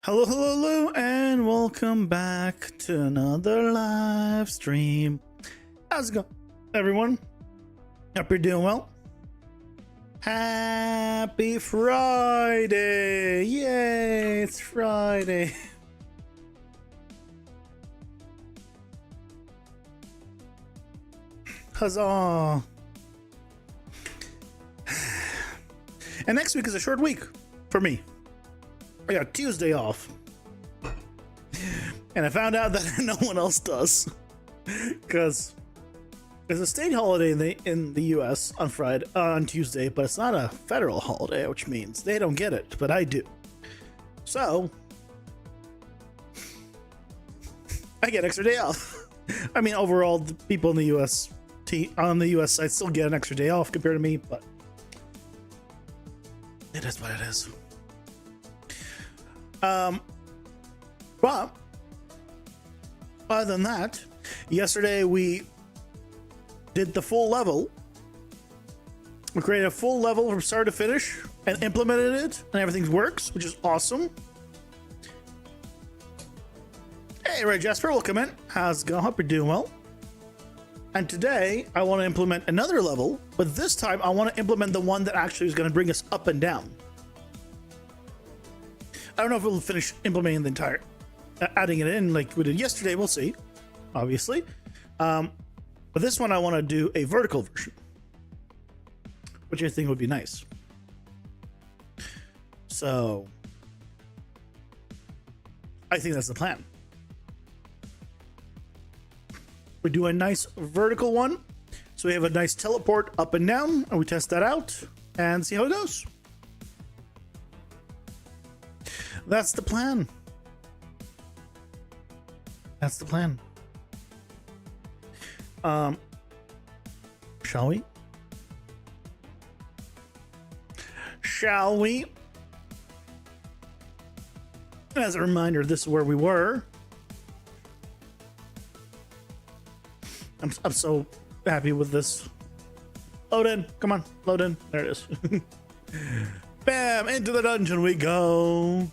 Hello, hello, hello, and welcome back to another live stream. How's it going, everyone? Hope you're doing well. Happy Friday! Yay, it's Friday. Huzzah! And next week is a short week for me. I got Tuesday off. And I found out that no one else does. Because there's a state holiday in the US on Tuesday, but it's not a federal holiday, which means they don't get it, but I do. So I get an extra day off. I mean, overall, the people in the US on the US side still get an extra day off compared to me, but it is what it is. But other than that, yesterday we did the full level. We created a full level from start to finish and implemented it, and everything works, which is awesome. Hey, Ray Jasper, welcome in. How's it going? Hope you're doing well. And today I want to implement another level, but this time I want to implement the one that actually is going to bring us up and down. I don't know if we'll finish implementing the entire, adding it in like we did yesterday. We'll see, obviously. But this one I want to do a vertical version, which I think would be nice. So I think that's the plan. We do a nice vertical one. So we have a nice teleport up and down, and we test that out and see how it goes. That's the plan. That's the plan. Shall we? Shall we? As a reminder, this is where we were. I'm so happy with this. Load in. Come on. Load in. There it is. Bam! Into the dungeon we go.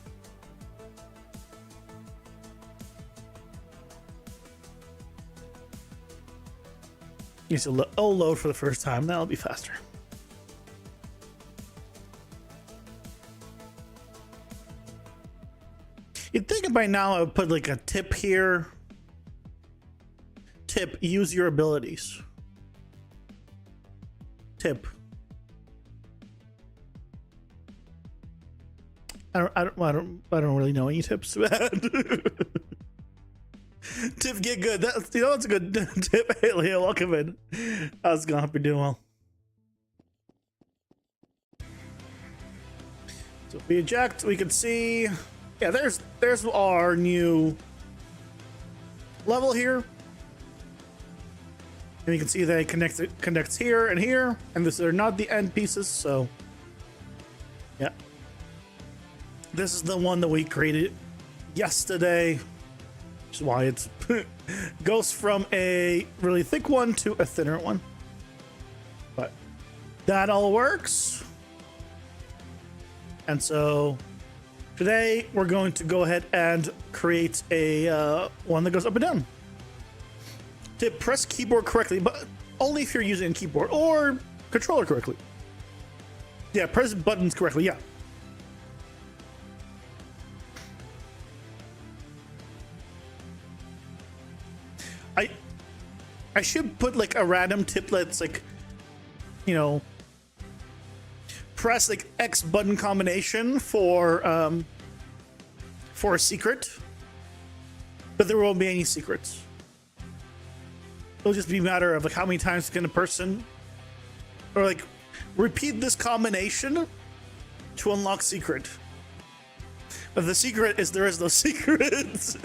I'll load for the first time. That'll be faster. You'd think by now I would put like a tip here. Tip, use your abilities. Tip. I don't really know any tips. Tip, get good. That's a good tip. Hey, Leo, welcome in. How's it going? Hope you're doing well. So if we eject, we can see. Yeah, there's our new level here. And you can see that it connects here and here, and this are not the end pieces. So yeah, this is the one that we created yesterday. Which is why it's goes from a really thick one to a thinner one. But that all works. And so today we're going to go ahead and create a one that goes up and down. To press keyboard correctly, but only if you're using a keyboard or controller correctly. Yeah, press buttons correctly, yeah. I should put like a random tip that's like, you know, press like X button combination for a secret, but there won't be any secrets. It'll just be a matter of like how many times can a person, or like repeat this combination to unlock secret. But the secret is there is no secrets.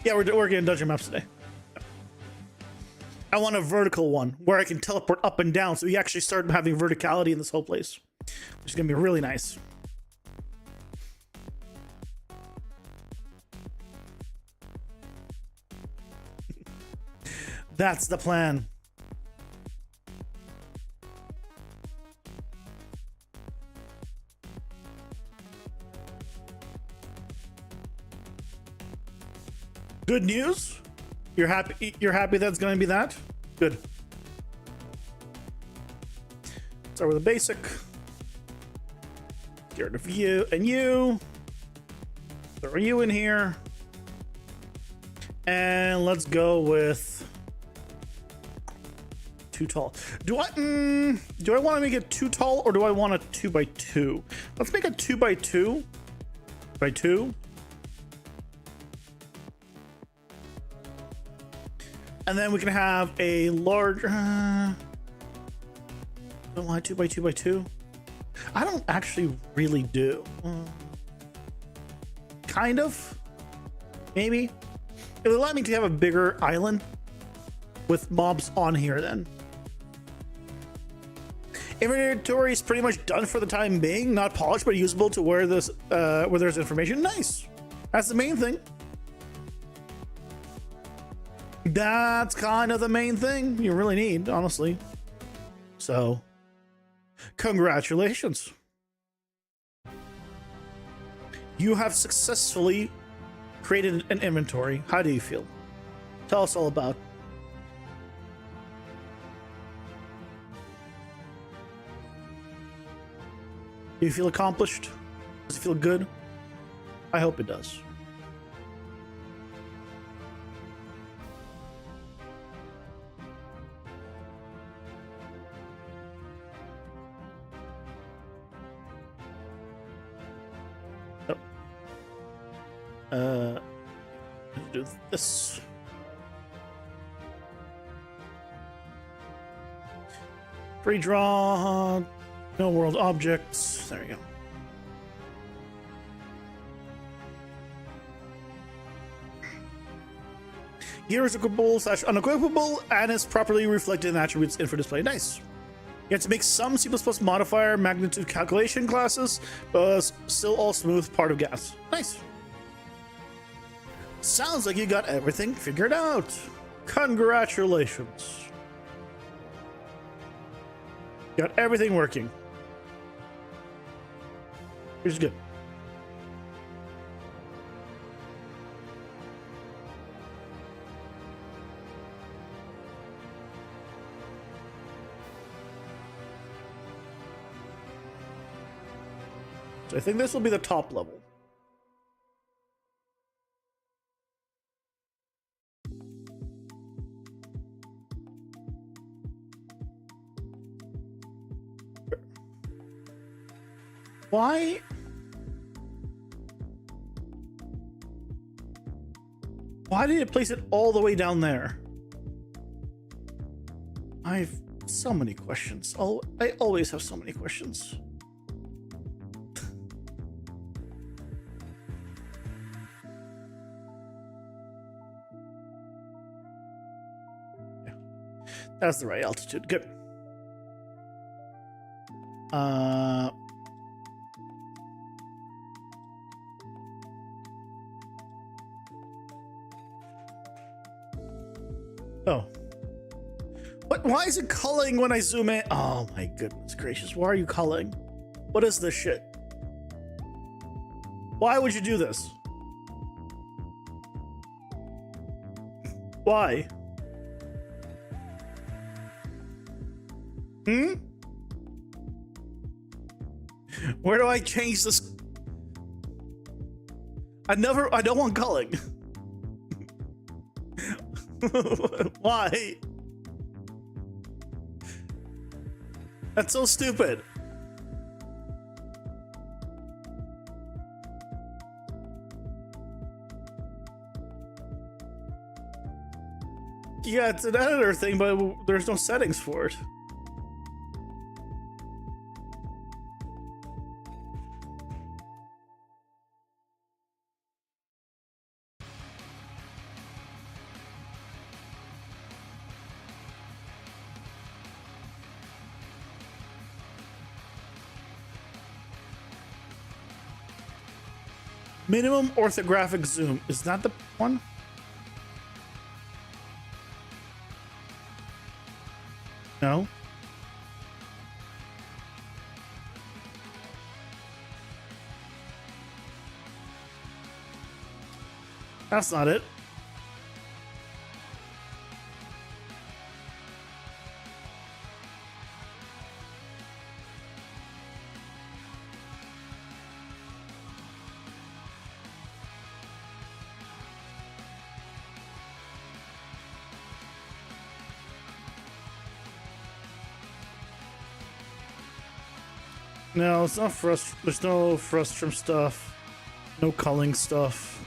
Yeah, we're working on dungeon maps today. I want a vertical one where I can teleport up and down, so we actually start having verticality in this whole place, which is gonna be really nice. That's the plan. Good news. You're happy. You're happy that's going to be that. Good. Start with a basic. Get rid of you and you. Throw you in here. And let's go with too tall. Do I want to make it too tall, or do I want a 2x2? Let's make a 2x2 by 2. And then we can have a larger. Don't want 2x2 by 2. I don't actually really do. Kind of. Maybe. It would allow me to have a bigger island with mobs on here then. Inventory is pretty much done for the time being. Not polished, but usable to where this where there's information. Nice. That's the main thing. That's kind of the main thing you really need, honestly. So, congratulations. You have successfully created an inventory. How do you feel? Tell us all about it. Do you feel accomplished? Does it feel good? I hope it does. Do this. Free draw. No world objects. There you go. Gear is equipable / unequipable and is properly reflected in attributes info display. Nice. You have to make some C++ modifier magnitude calculation classes, but still all smooth part of gas. Nice. Sounds like you got everything figured out. Congratulations. Got everything working. Which is good. So I think this will be the top level. Why? Why did it place it all the way down there? I've so many questions. I always have so many questions. Yeah. That's the right altitude. Good. Oh. What? Why is it culling when I zoom in? Oh my goodness gracious. Why are you culling? What is this shit? Why would you do this? Why? Where do I change this? I don't want culling. Why? That's so stupid. Yeah, it's an editor thing, but there's no settings for it. Minimum orthographic zoom. Is that the one? No. That's not it. No, it's not there's no frustrum stuff. No culling stuff.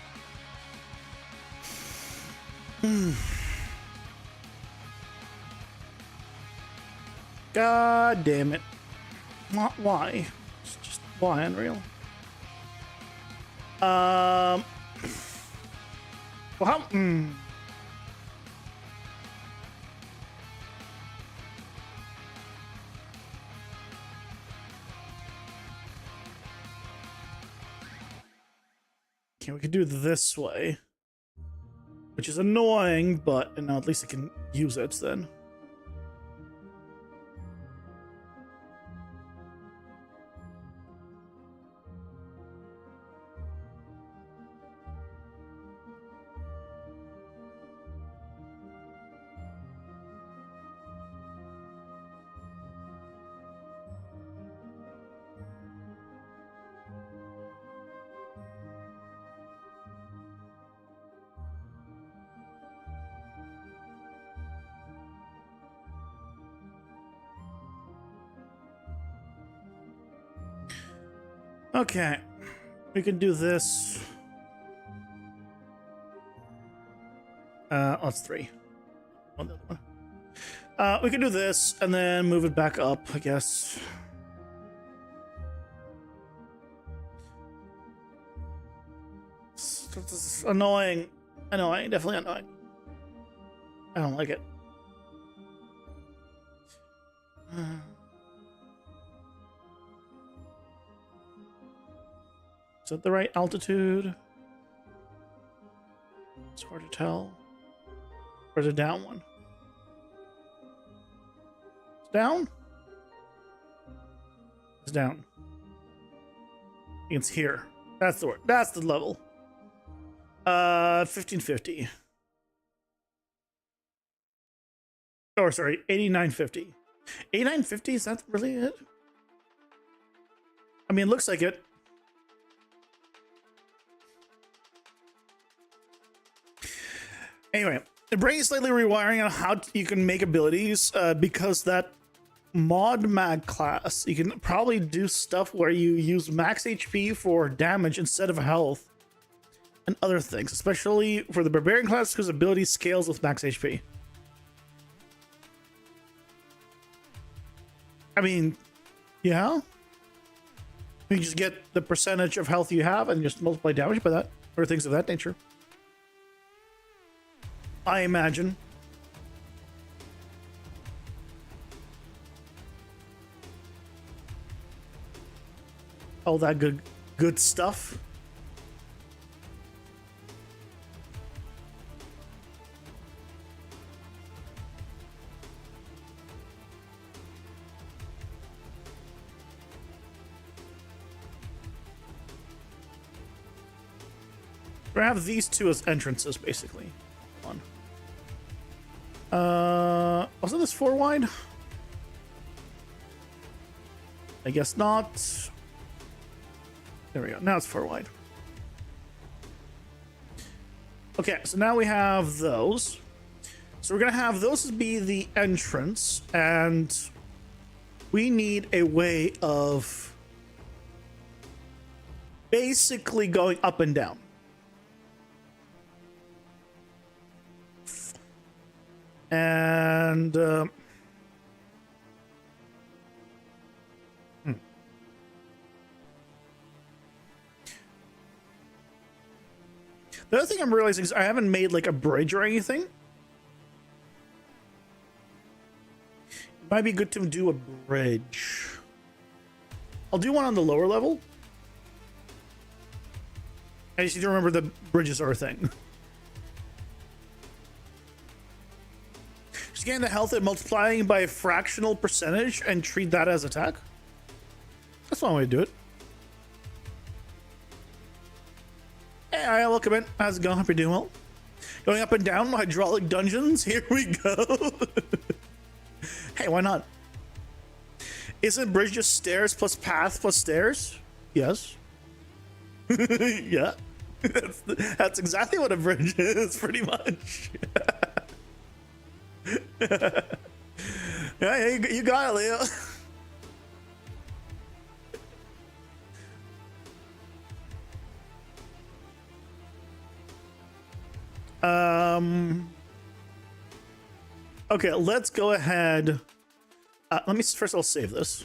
God damn it. Why? It's just why, Unreal? Well, how... Okay, we could do it this way. Which is annoying, but now at least I can use it then. Okay, we can do this. Oh, it's 3. Oh, the other one. We can do this and then move it back up, I guess. This is annoying. Annoying, definitely annoying. I don't like it. Is that the right altitude? It's hard to tell. Or is it down one? It's down? It's down. It's here. That's the word. That's the level. 1550. Oh, sorry, 8950. 8950, is that really it? I mean, it looks like it. Anyway, the brain is slightly rewiring on how you can make abilities because that mod mag class, you can probably do stuff where you use max HP for damage instead of health and other things, especially for the barbarian class because ability scales with max HP. I mean, yeah. You just get the percentage of health you have and just multiply damage by that, or things of that nature. I imagine. All that good stuff. We have these two as entrances, basically. One. Wasn't this 4 wide? I guess not. There we go. Now it's 4 wide. Okay, so now we have those. So we're gonna have those be the entrance, and we need a way of basically going up and down. And the other thing I'm realizing is I haven't made like a bridge or anything. It might be good to do a bridge. I'll do one on the lower level. I just need to remember the bridges are a thing. Scan the health and multiplying by a fractional percentage and treat that as attack. That's one way to do it. Hey, all right, welcome in. How's it going? Hope you're doing well. Going up and down hydraulic dungeons. Here we go. Hey, why not? Isn't bridge just stairs plus path plus stairs? Yes. Yeah. That's exactly what a bridge is, pretty much. Yeah, you got it, Leo. Okay, let's go ahead. Let me first. I'll save this.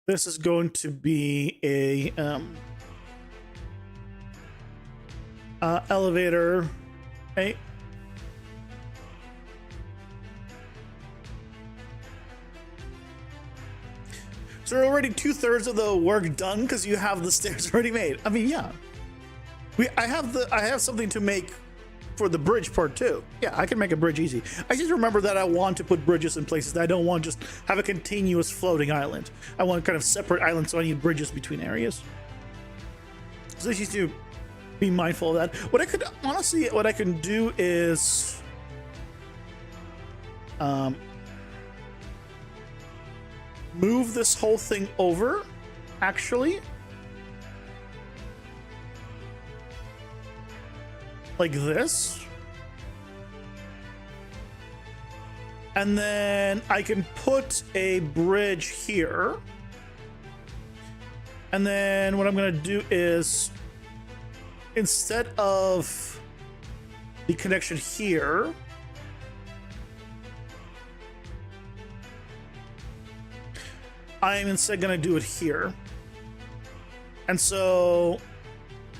This is going to be a elevator. Hey. So we're already 2/3 of the work done because you have the stairs already made. I mean, yeah. I have something to make for the bridge part too. Yeah, I can make a bridge easy. I just remember that I want to put bridges in places that I don't want just have a continuous floating island. I want kind of separate islands, so I need bridges between areas. So this needs to be mindful of that. What I could honestly, what I can do is move this whole thing over, actually. Like this. And then I can put a bridge here. And then what I'm going to do is, instead of the connection here, I'm instead going to do it here. And so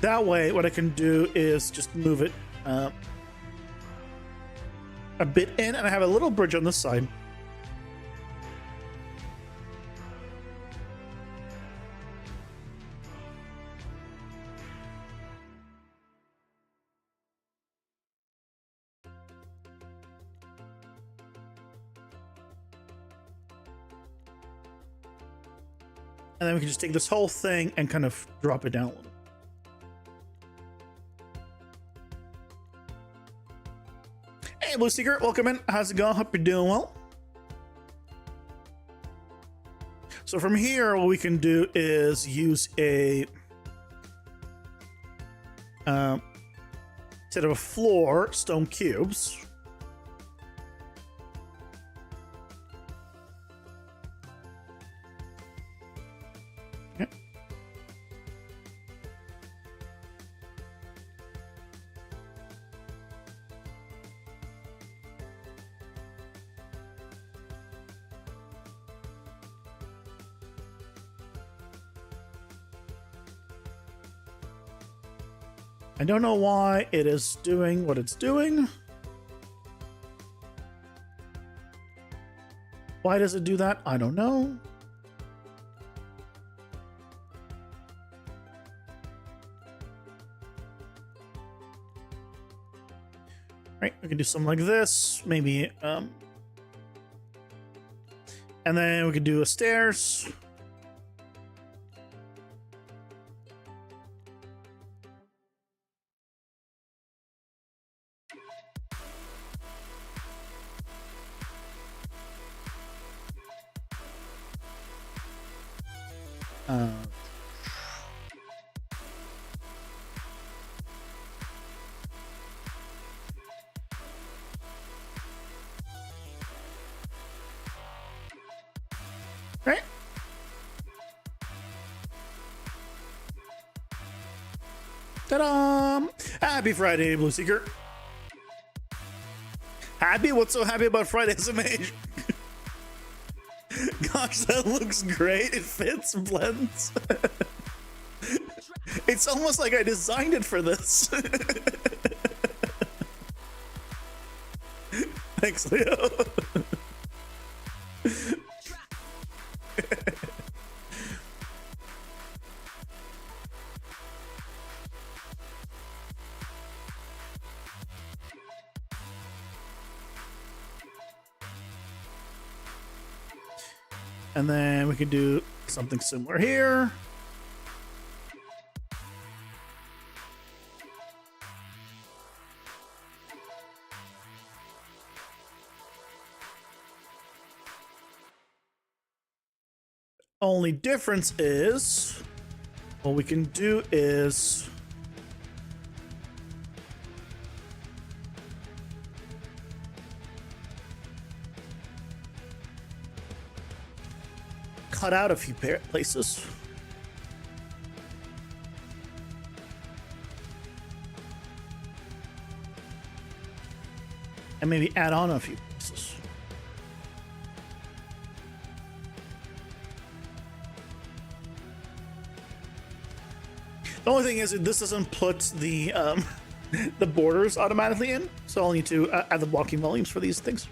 that way, what I can do is just move it a bit in, and I have a little bridge on this side. And then we can just take this whole thing and kind of drop it down a little. Hey, Blue Seeker, welcome in. How's it going? Hope you're doing well. So from here, what we can do is use a instead of a floor, stone cubes. I don't know why it is doing what it's doing. Why does it do that? I don't know. Right, we can do something like this, maybe, and then we could do a stairs. Right. Ta-da! Happy Friday, Blue Seeker. Happy? What's so happy about Friday SMH? Gosh, that looks great. It fits, blends. It's almost like I designed it for this. Thanks, Leo. And then we could do something similar here. Only difference is what we can do is cut out a few places. And maybe add on a few pieces. The only thing is that this doesn't put the the borders automatically in, so I'll need to add the blocking volumes for these things.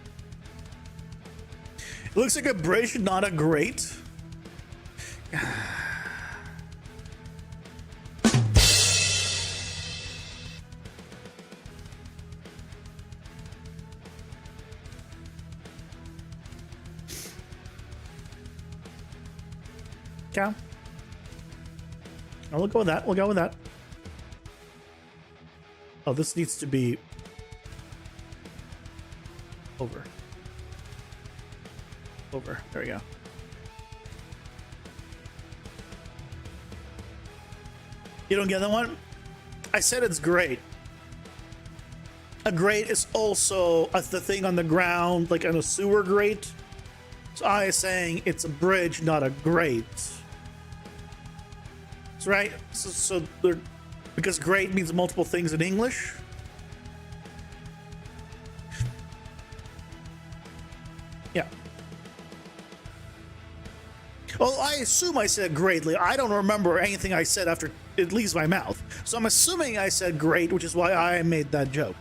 It looks like a bridge, not a grate. Yeah. Oh, we'll go with that. We'll go with that. Oh, this needs to be over. Over. There we go. You don't get that one? I said it's great. A grate is also the thing on the ground, like on a sewer grate. So I is saying it's a bridge, not a grate. That's right. So they're, because grate means multiple things in English. Yeah. Well, I assume I said greatly. I don't remember anything I said after it leaves my mouth. So I'm assuming I said great, which is why I made that joke.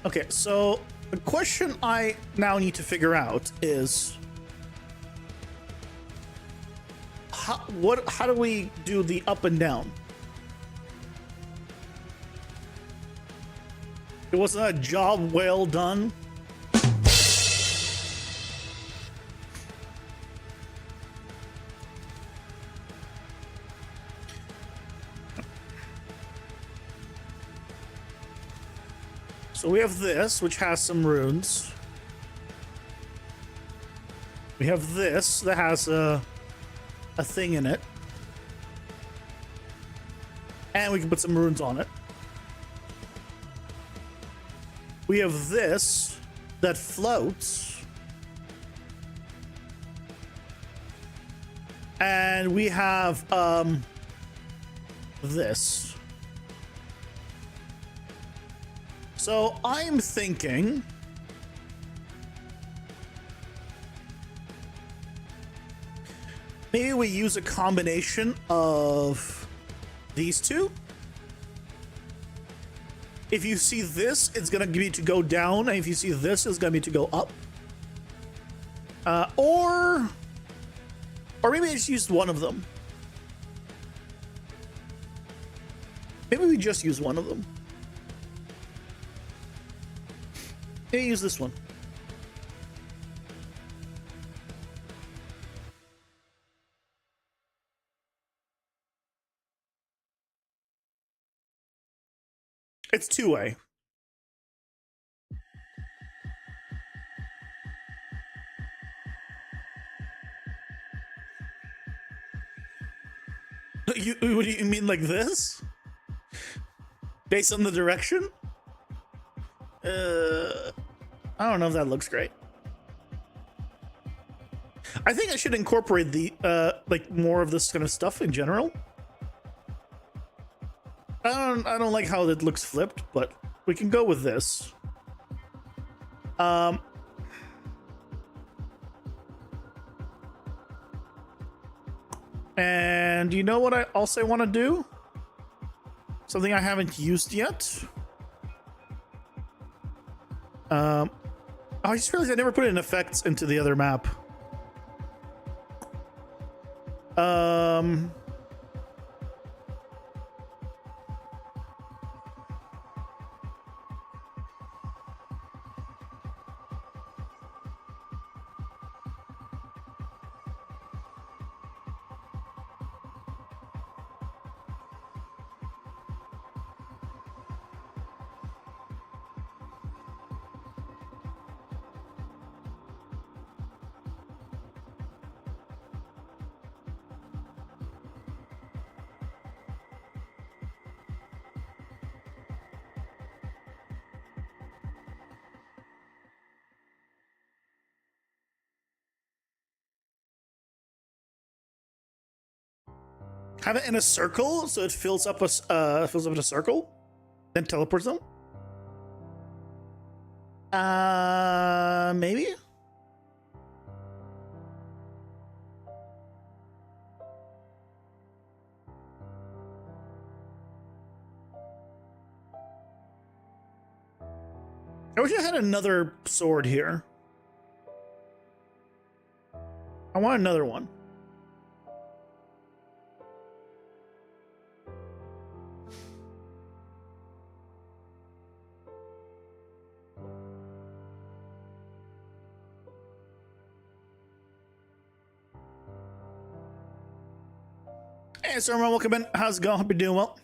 Okay, so the question I now need to figure out is how do we do the up and down? It wasn't a job well done. So we have this, which has some runes. We have this that has a thing in it. And we can put some runes on it. We have this that floats. And we have this. So I'm thinking maybe we use a combination of these two. If you see this, it's gonna be to go down, and if you see this, it's gonna be to go up. Or maybe I just used one of them. Maybe we just use one of them. Maybe use this one. It's two-way. What do you mean, like this? Based on the direction? I don't know if that looks great. I think I should incorporate the like more of this kind of stuff in general. I don't like how it looks flipped, but we can go with this. And you know what I also want to do? Something I haven't used yet. I just realized I never put in effects into the other map. Have it in a circle so it fills up fills up in a circle, then teleports them. Maybe. I wish I had another sword here. I want another one. Hey, sir, welcome in. How's it going? Hope you're doing well.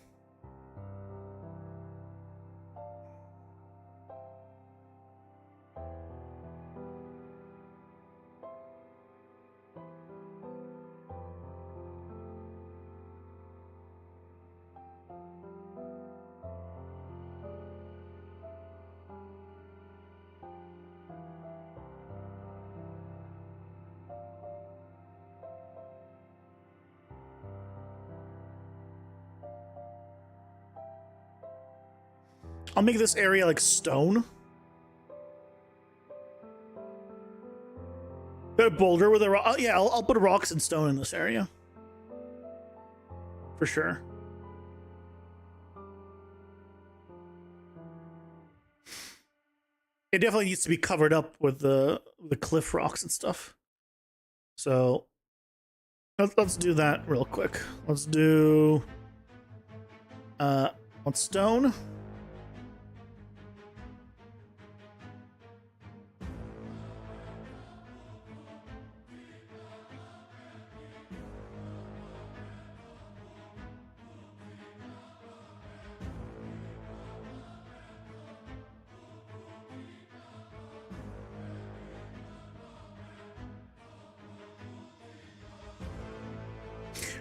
I'll make this area like stone. Put a boulder with a rock. Yeah, I'll put rocks and stone in this area. For sure. It definitely needs to be covered up with the cliff rocks and stuff. So let's do that real quick. Let's do one stone.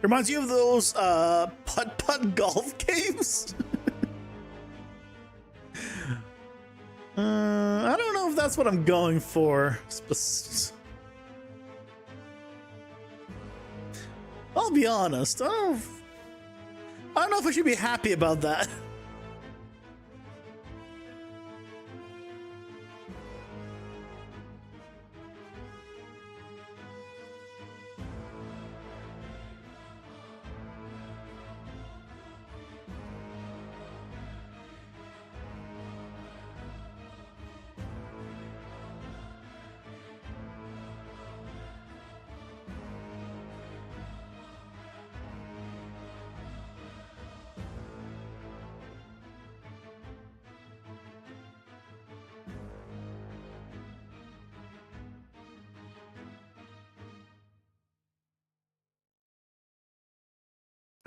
Reminds you of those putt-putt golf games? I don't know if that's what I'm going for. I'll be honest. I don't know if I should be happy about that.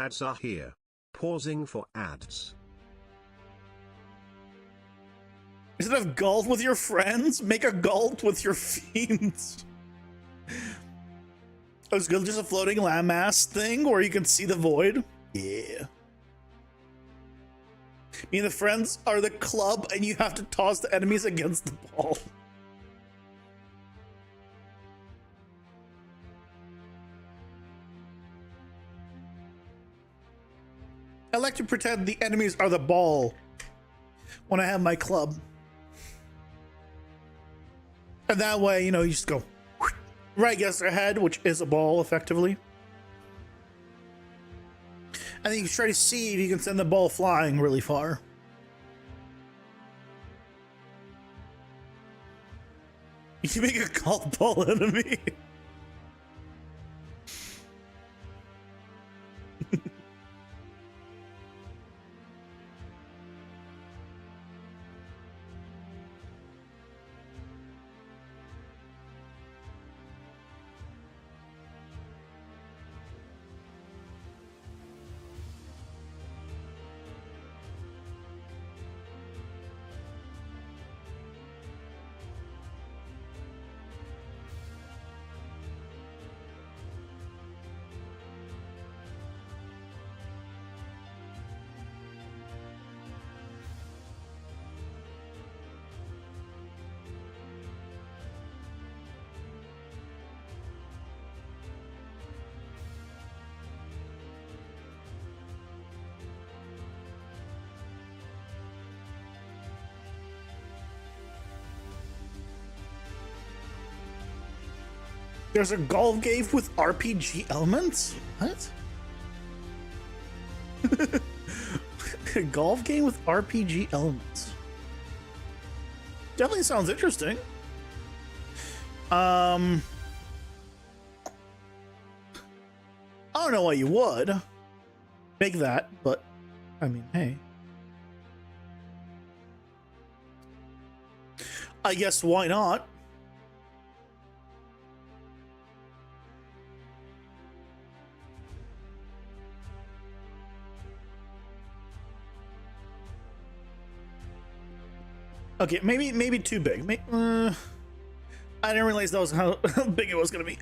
Ads are here. Pausing for ads. Instead of golf with your friends, make a golf with your fiends. I was good, just a floating landmass thing where you can see the void. Yeah. Me and the friends are the club, and you have to toss the enemies against the ball. I like to pretend the enemies are the ball when I have my club. And that way, you know, you just go right against their head, which is a ball, effectively. And then you try to see if you can send the ball flying really far. You can make a golf ball enemy. There's a golf game with RPG elements? What? A golf game with RPG elements. Definitely sounds interesting. I don't know why you would make that, but I mean, hey. I guess why not? Okay, maybe too big. I didn't realize that was how big it was gonna be.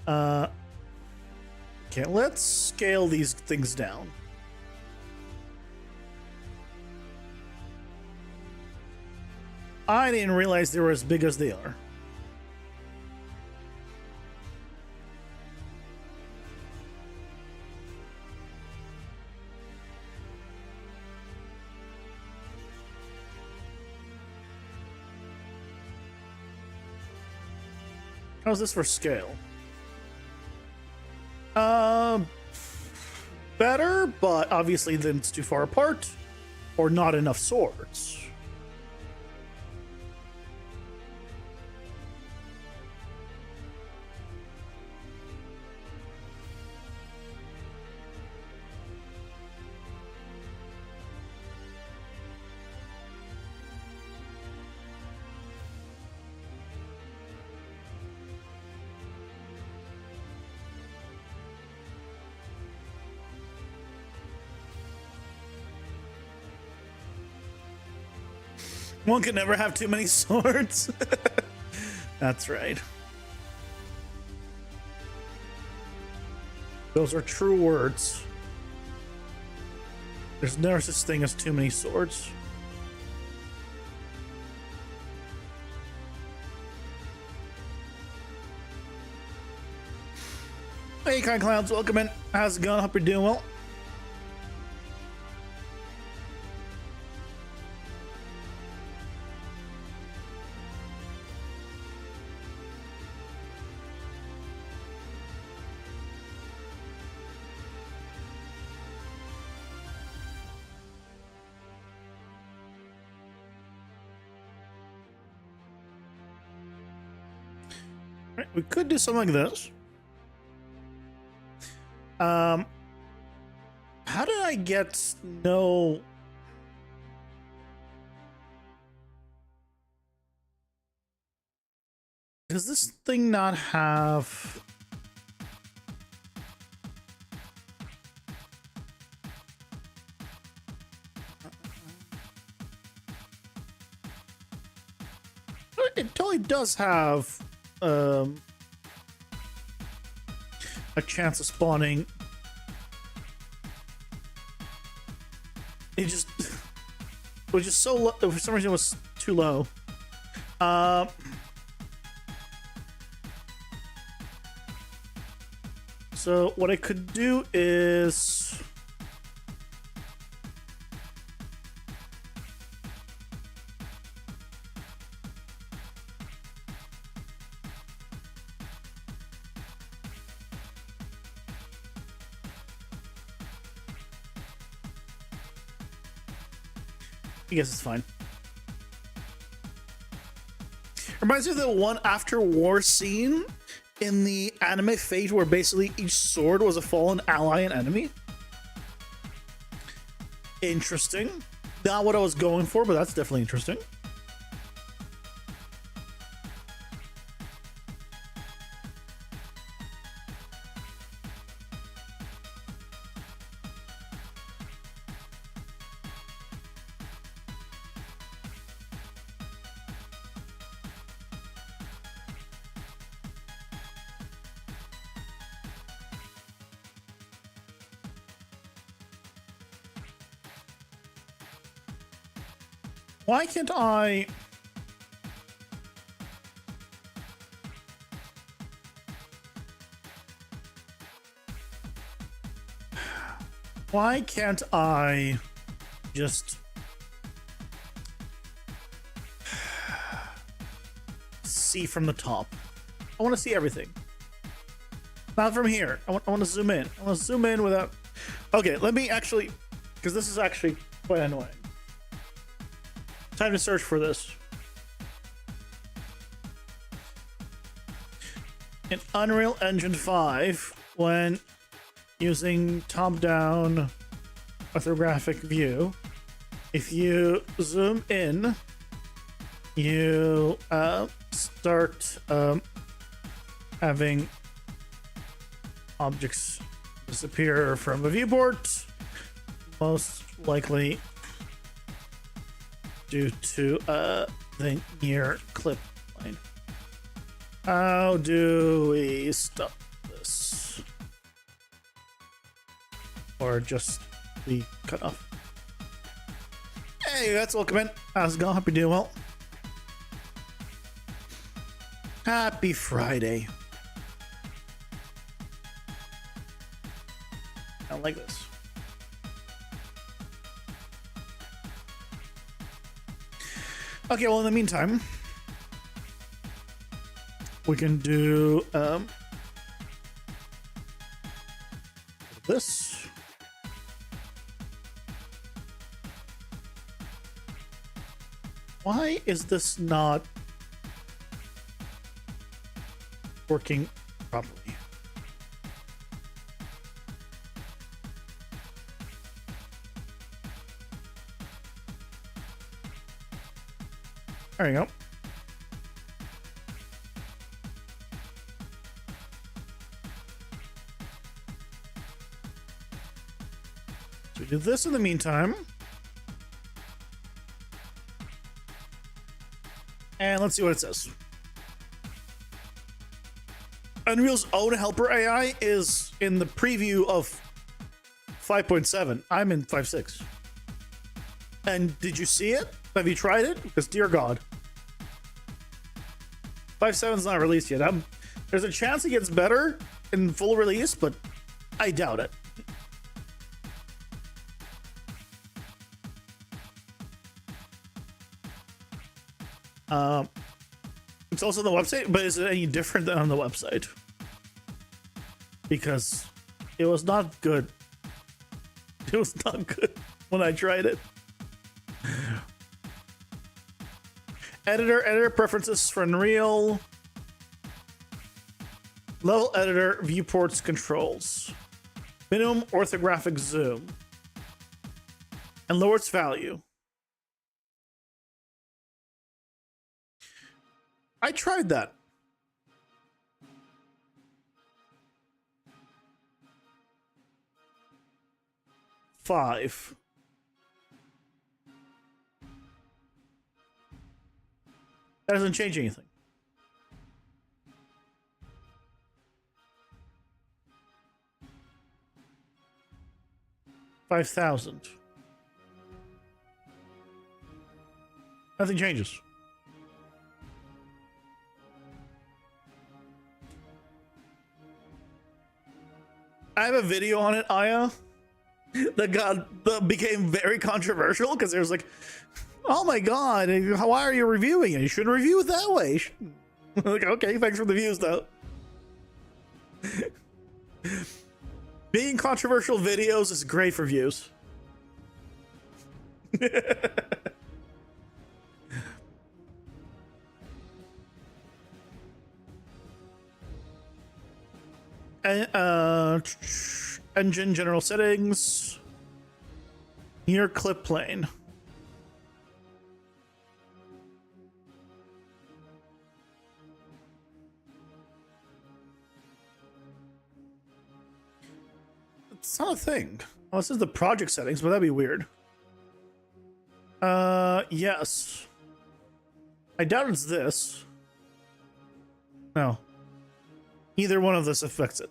Okay, let's scale these things down. I didn't realize they were as big as they are. How's this for scale? Better, but obviously then it's too far apart or not enough swords. One can never have too many swords. That's right. Those are true words. There's never such thing as too many swords. Hey, Kind Clouds, welcome in. How's it going? Hope you're doing well. Right, we could do something like this. How did I get no? Does this thing not have? It totally does have a chance of spawning. It just was just so low. For some reason, it was too low. So what I could do is I guess it's fine. Reminds me of the one after war scene in the anime Fate where basically each sword was a fallen ally and enemy. Interesting. Not what I was going for, but that's definitely interesting. Why can't I? Why can't I just see from the top. I want to see everything. Not from here. I want to zoom in. I want to zoom in without... Okay, let me actually... Because this is actually quite annoying. Time to search for this. In Unreal Engine 5, when using top-down orthographic view, if you zoom in, you start having objects disappear from a viewport, most likely due to the near clip line. How do we stop this? Or just be cut off? Hey, that's welcome in. How's it going? Hope you're doing well. Happy Friday. I like this. Okay, well, in the meantime, we can do this. Why is this not working properly? There you go. So we do this in the meantime. And let's see what it says. Unreal's own helper AI is in the preview of 5.7. I'm in 5.6. And did you see it? Have you tried it? Because dear God. 5.7's not released yet. There's a chance it gets better in full release, but I doubt it. It's also on the website, but is it any different than on the website? Because it was not good. It was not good when I tried it. Editor preferences for Unreal. Level editor, viewports, controls. Minimum orthographic zoom. And lower its value. I tried that. Five. That doesn't change anything. $5,000. Nothing changes. I have a video on it, Aya, that became very controversial because there's like, oh my God, why are you reviewing it? You shouldn't review it that way. Like, okay, thanks for the views though. Being controversial videos is great for views. Engine general settings. Near clip plane. It's not a thing. Oh, this is the project settings, but that'd be weird. Yes. I doubt it's this. No. Either one of this affects it.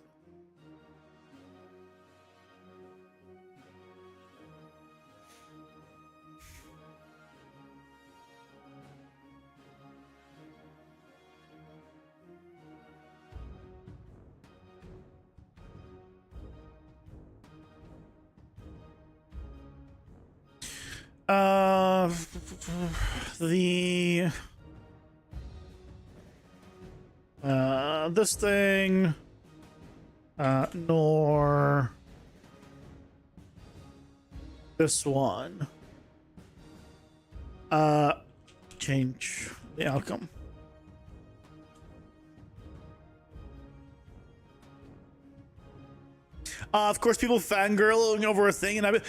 The This thing, nor this one. Change the outcome. Of course, people fangirling over a thing, and a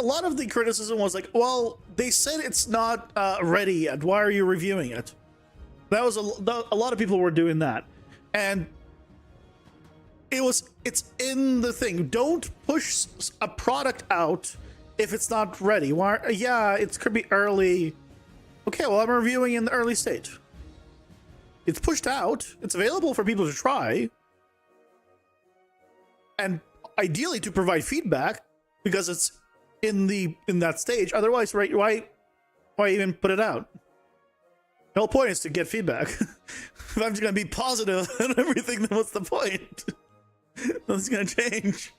lot of the criticism was like, "Well, they said it's not ready yet. Why are you reviewing it?" That was a lot of people were doing that, and it's in the thing. Don't push a product out if it's not ready. Why? Yeah, it could be early. Okay, well, I'm reviewing in the early stage. It's pushed out. It's available for people to try, and ideally to provide feedback because it's in that stage. Otherwise, right? Why even put it out? The whole point is to get feedback. If I'm just gonna be positive and everything, then what's the point? Nothing's gonna change.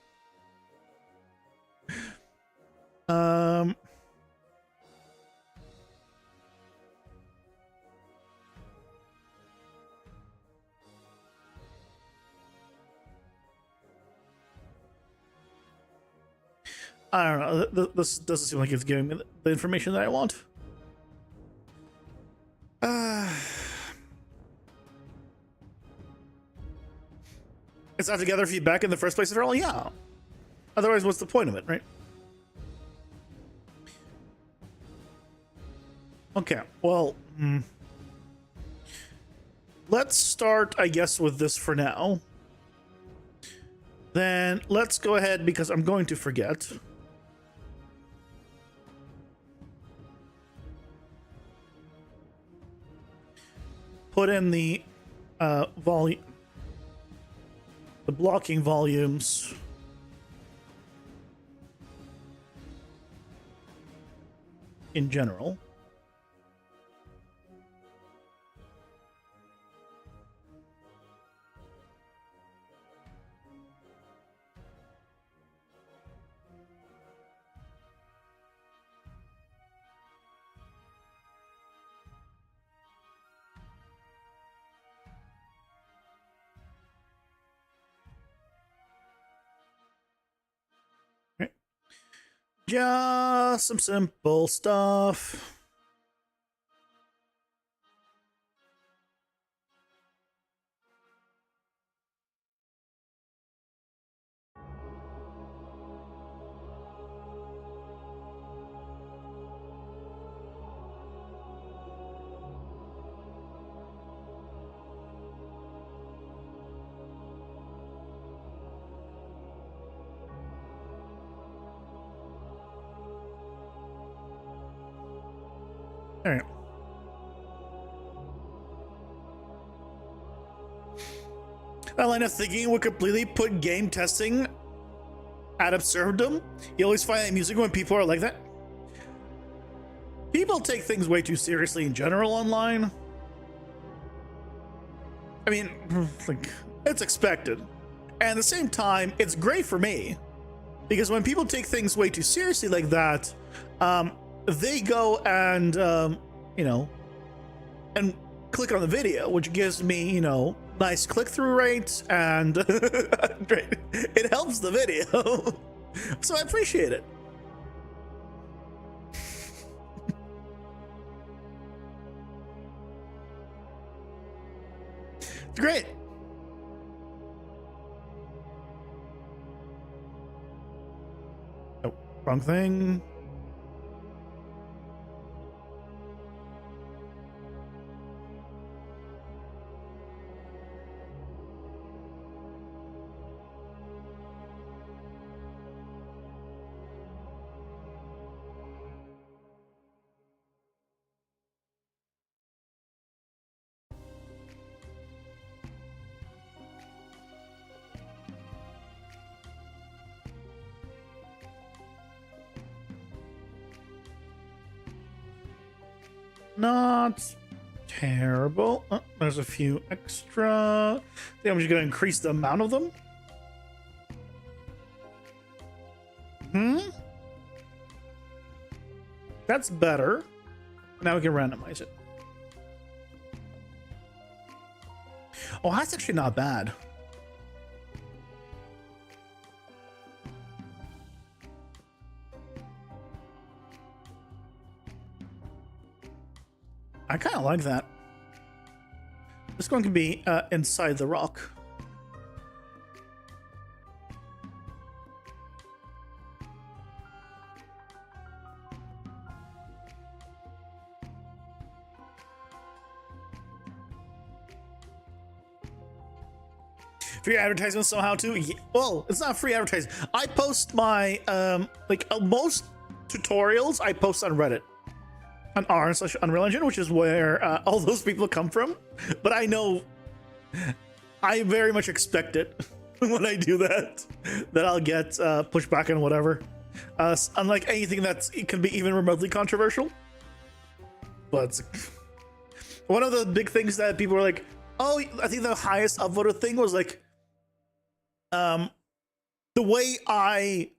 I don't know. This doesn't seem like it's giving me the information that I want. It's not to gather feedback in the first place at all? Yeah. Otherwise, what's the point of it, right? Okay, well, let's start, I guess, with this for now. Then let's go ahead, because I'm going to forget. Put in the volume, the blocking volumes. In general. Just some simple stuff. All right. That line of thinking would completely put game testing ad absurdum. You always find that music when people are like that. People take things way too seriously in general online. I mean, like, it's expected. And at the same time, it's great for me. Because when people take things way too seriously like that, they go and, you know, and click on the video, which gives me, you know, nice click-through rates, and it helps the video. So I appreciate it. It's great. Oh, wrong thing. Not terrible. Oh, there's a few extra. I think I'm just going to increase the amount of them. That's better. Now we can randomize it. Oh, that's actually not bad. I kind of like that. This one can be inside the rock. Free advertisement somehow too. Yeah, well, it's not free advertising. I post my most tutorials I post on Reddit, on r/Unreal Engine, which is where all those people come from. But I know I very much expect it when I do that I'll get pushback on whatever. Unlike anything it can be even remotely controversial. But one of the big things that people were like, oh, I think the highest upvoted thing was like, the way I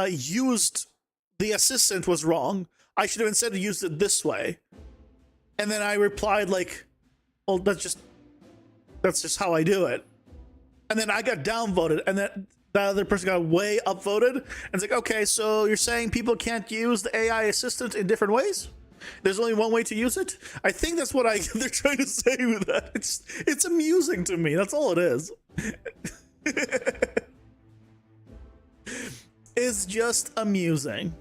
used the assistant was wrong. I should have instead used it this way. And then I replied like, well, that's just how I do it. And then I got downvoted, and then that other person got way upvoted. And it's like, okay, so you're saying people can't use the AI assistant in different ways? There's only one way to use it? I think that's what they're trying to say with that. It's amusing to me. That's all it is. It's just amusing.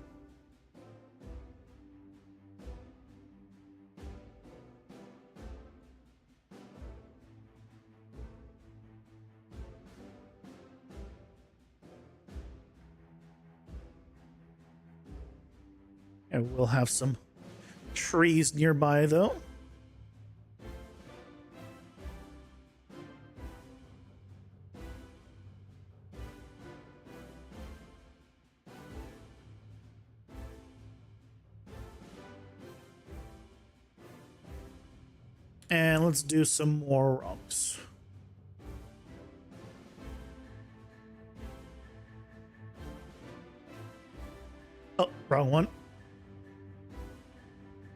And we'll have some trees nearby though. And let's do some more rocks. Oh, wrong one.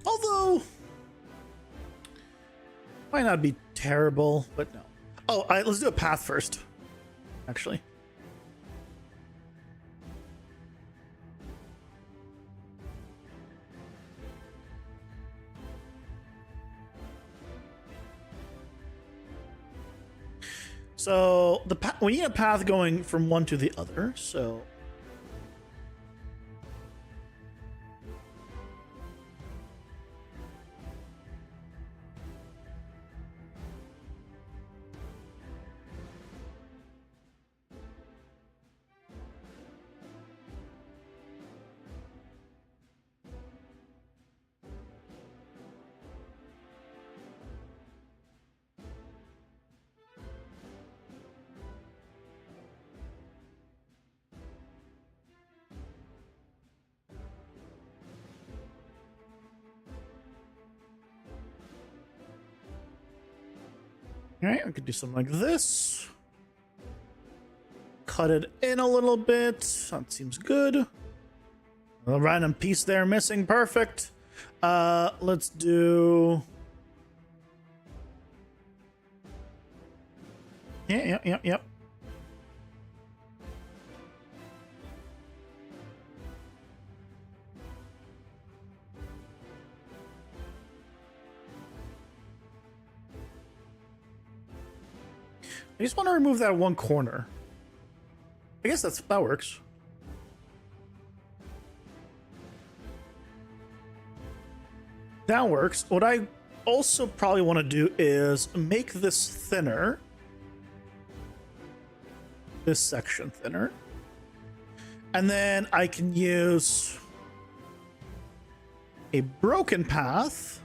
Although, might not be terrible, but no. Oh, let's do a path first, actually. So we need a path going from one to the other. So all right, we could do something like this. Cut it in a little bit. That seems good. A random piece there missing. Perfect. Let's do. Yep. I just want to remove that one corner. I guess that works. That works. What I also probably want to do is make this thinner. This section thinner. And then I can use a broken path.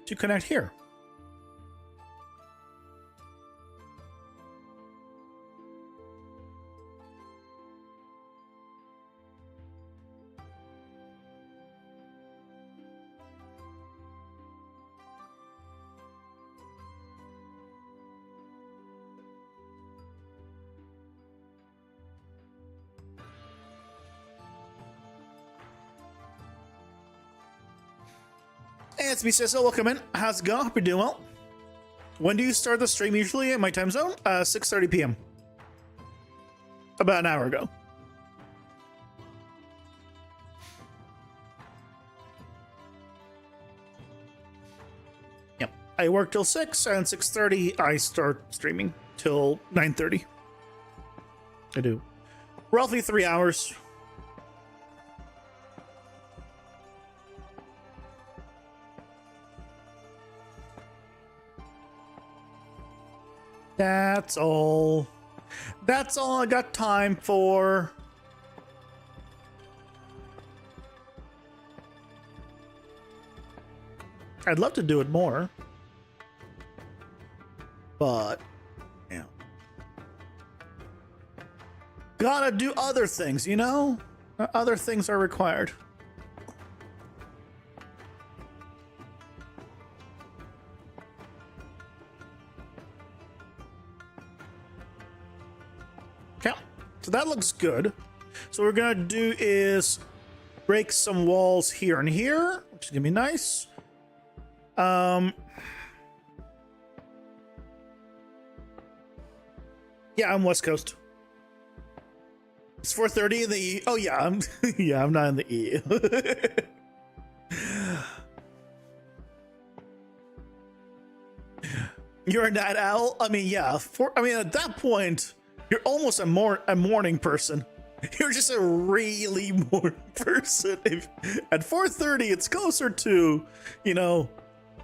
To connect here. it's me, Cecil. Welcome in. How's it going? Hope you're doing well. When do you start the stream usually in my time zone? 6:30 p.m. About an hour ago. Yep. I work till 6, and 6:30 I start streaming till 9:30. I do. Roughly 3 hours. That's all. That's all I got time for. I'd love to do it more. But, yeah. Gotta do other things, you know? Other things are required. So that looks good. So what we're gonna do is break some walls here and here, which is gonna be nice. Yeah, I'm West Coast. It's 4:30 in the E. Oh yeah, I'm yeah, I'm not in the E. You're a night owl? I mean, yeah. At that point, you're almost a morning person. You're just a really morning person. At 4:30, it's closer to, you know,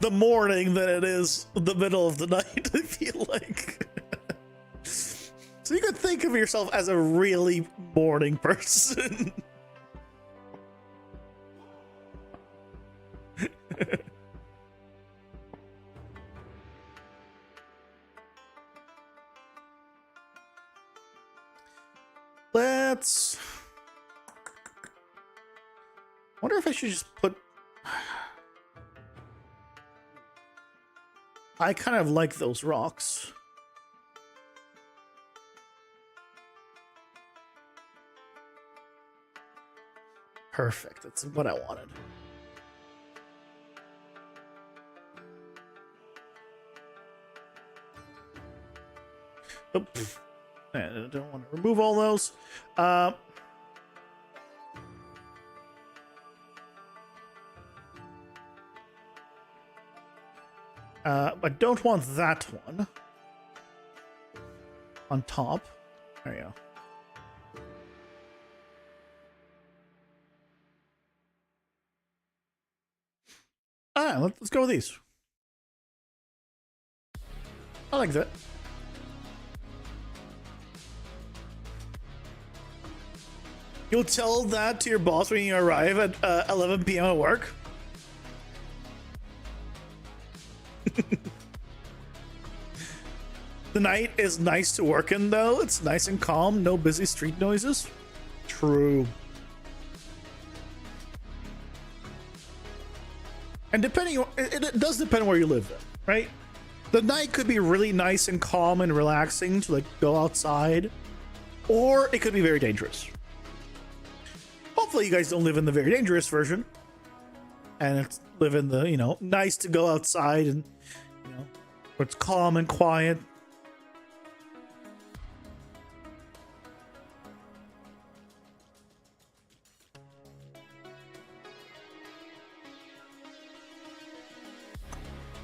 the morning than it is the middle of the night, I feel like. So you could think of yourself as a really morning person. Let's... wonder if I should just put... I kind of like those rocks. Perfect, that's what I wanted. Oh, I don't want to remove all those. I don't want that one on top. There you go. Let's go with these. I like that. You'll tell that to your boss when you arrive at 11 p.m. at work? The night is nice to work in, though. It's nice and calm, no busy street noises. True. And depending, it does depend where you live, though, right? The night could be really nice and calm and relaxing to like go outside, or it could be very dangerous. Hopefully you guys don't live in the very dangerous version, and it's live in the, you know, nice to go outside and, you know, where it's calm and quiet.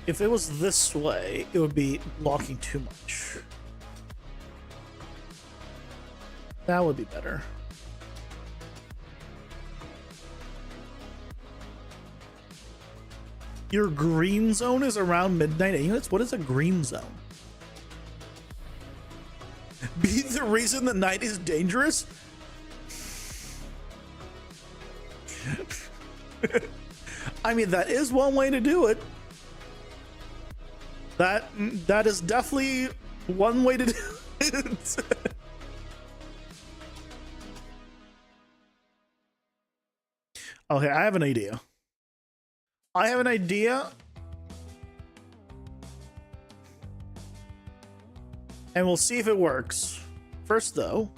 If it was this way, it would be blocking too much. That would be better. Your green zone is around midnight units? What is a green zone? Be the reason the night is dangerous? I mean, that is one way to do it. That is definitely one way to do it. Okay, I have an idea. And we'll see if it works. First, though,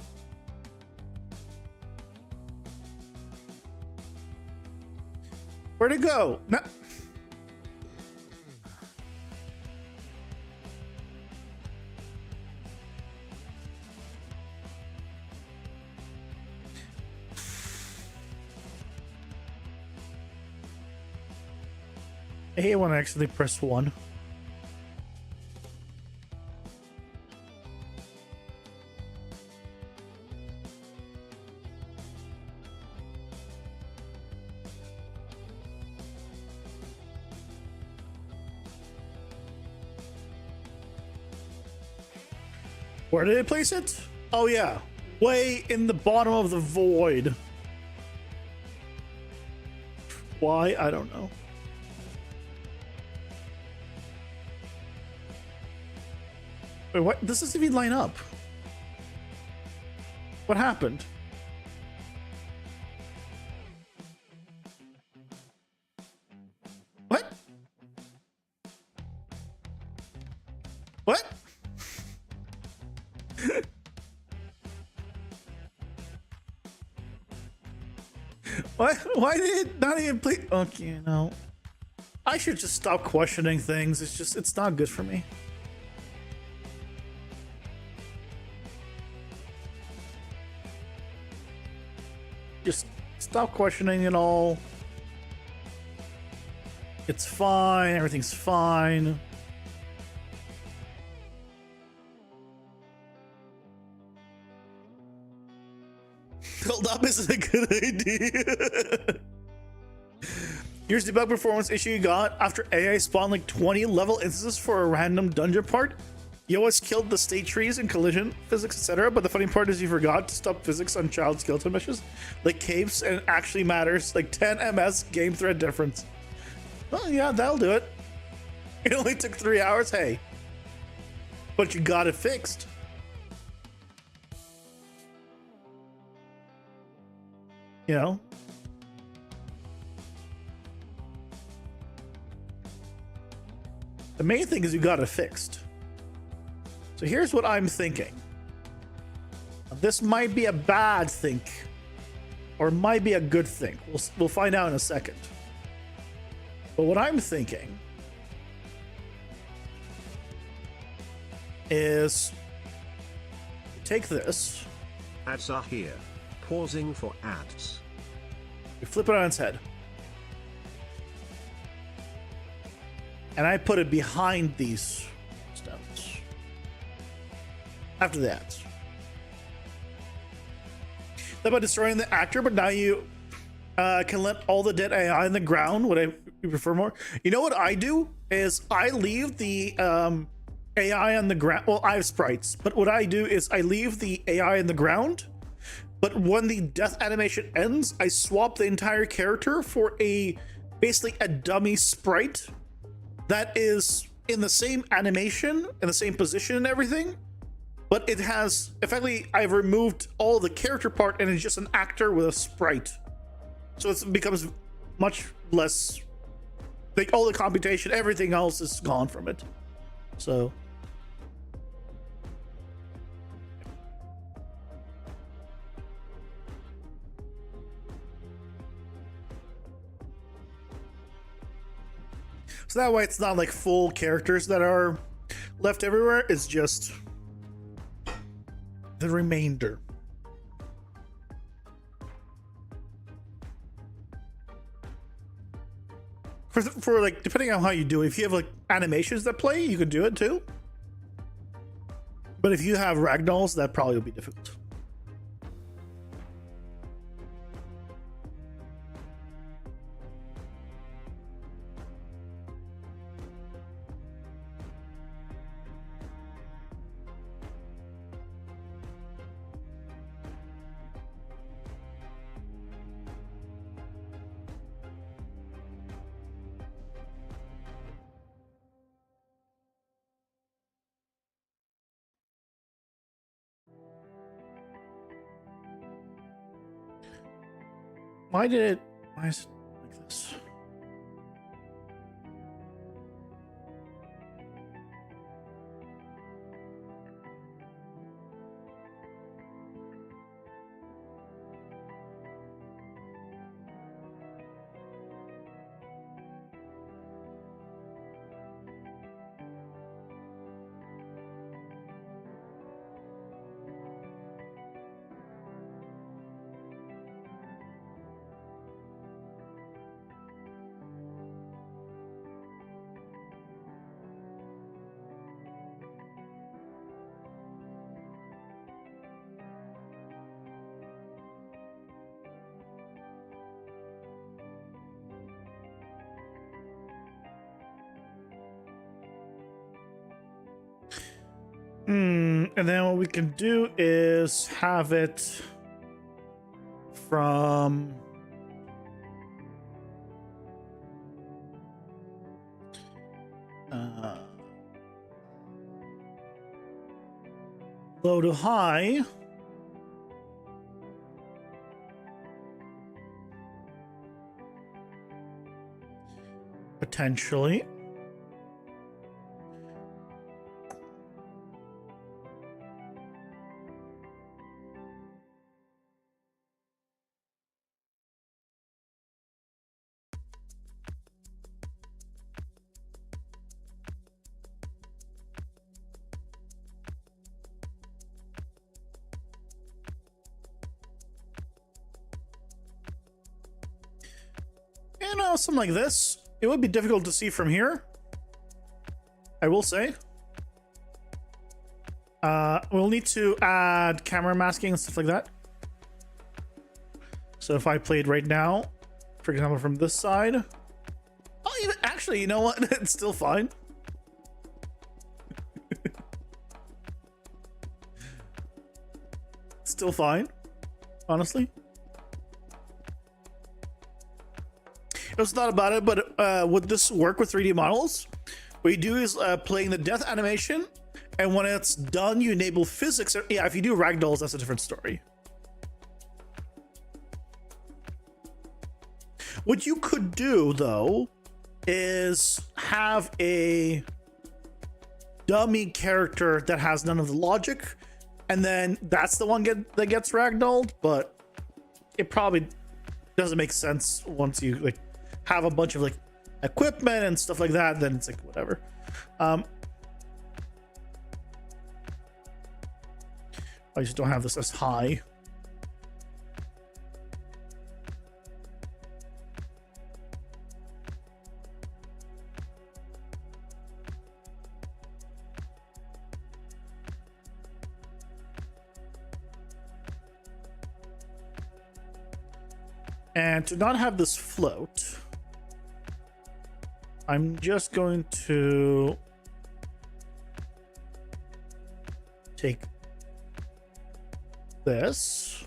where'd it go? No. I hate when I accidentally press 1. Where did I place it? Oh yeah, way in the bottom of the void. Why? I don't know. Wait, what? This doesn't even line up. What happened? What? What? Why did it not even play? Okay, no. I should just stop questioning things. It's not good for me. Just stop questioning it all. It's fine. Everything's fine. Hold up isn't a good idea. Here's the bug performance issue you got after AI spawned like 20 level instances for a random dungeon part. You always killed the state trees and collision physics, etc. But the funny part is you forgot to stop physics on child skeleton missions, like caves, and it actually matters. Like 10 ms game thread difference. Well, yeah, that'll do it. It only took 3 hours. Hey, but you got it fixed. You know. The main thing is you got it fixed. So here's what I'm thinking. This might be a bad thing, or might be a good thing. We'll find out in a second. But what I'm thinking is take this. Ads are here. Pausing for ads. We flip it on its head. And I put it behind these stones. After that. Not by destroying the actor, but now you can let all the dead AI on the ground. Would I prefer more? You know what I do is I leave the AI on the ground. Well, I have sprites, but what I do is I leave the AI on the ground. But when the death animation ends, I swap the entire character for basically a dummy sprite that is in the same animation, in the same position and everything, but it has, effectively, I've removed all the character part and it's just an actor with a sprite. So it becomes much less, like all the computation, everything else is gone from it. So. So that way it's not like full characters that are left everywhere. It's just the remainder. For like, depending on how you do it, if you have like animations that play, you could do it too. But if you have ragdolls, that probably will be difficult. Why is it like this? And then what we can do is have it from low to high. Potentially. Something like this. It would be difficult to see from here, I will say. We'll need to add camera masking and stuff like that. So if I played right now, for example, from this side, oh, even actually, you know what? It's still fine. Still fine, honestly. It's not about it, but would this work with 3D models? What you do is playing the death animation, and when it's done, you enable physics. Yeah, if you do ragdolls, that's a different story. What you could do, though, is have a dummy character that has none of the logic, and then that's the one that gets ragdolled, but it probably doesn't make sense once you like have a bunch of like equipment and stuff like that. Then it's like whatever. I just don't have this as high. And to not have this float, I'm just going to take this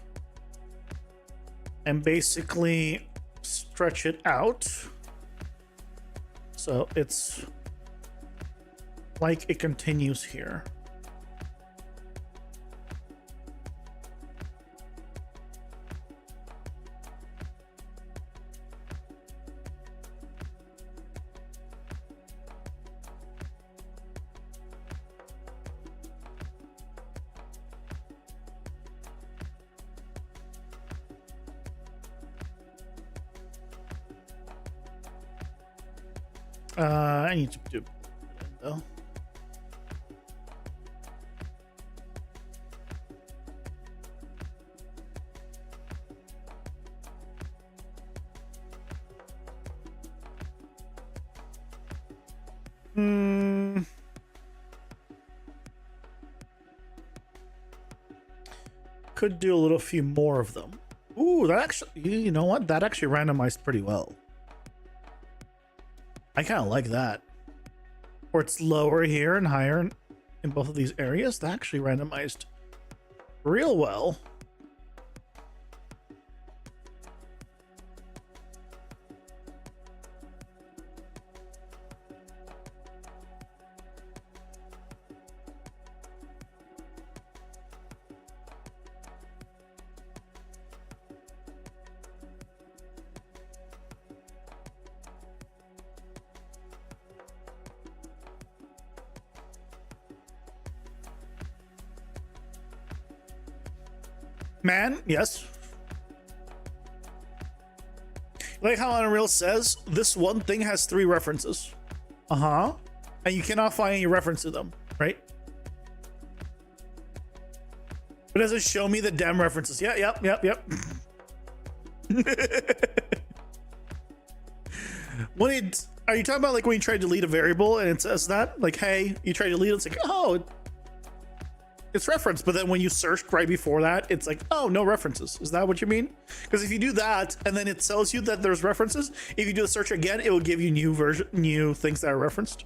and basically stretch it out so it's like it continues here. I need to do though. Could do a little few more of them. Ooh, that actually, you know what? That actually randomized pretty well. I kind of like that. Or it's lower here and higher in both of these areas. That actually randomized real well. Man, yes. Like how Unreal says, this one thing has 3 references. Uh-huh. And you cannot find any reference to them, right? But does it show me the damn references? Yeah, yep. Are you talking about like when you try to delete a variable and it says that? Like, hey, you try to delete it, it's like, oh, it's referenced, but then when you searched right before that, it's like, oh, no references. Is that what you mean? Because if you do that and then it tells you that there's references, if you do the search again, it will give you new things that are referenced.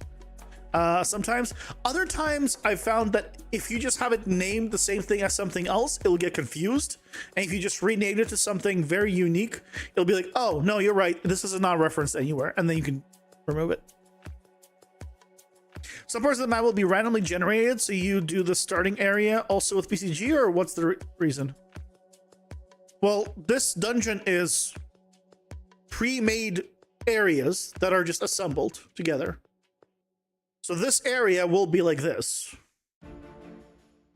sometimes. Other times I've found that if you just have it named the same thing as something else, it'll get confused. And if you just rename it to something very unique, it'll be like, oh, no, you're right. This is not referenced anywhere. And then you can remove it. Some parts of the map will be randomly generated, so you do the starting area also with PCG, or what's the reason? Well, this dungeon is pre-made areas that are just assembled together. So this area will be like this.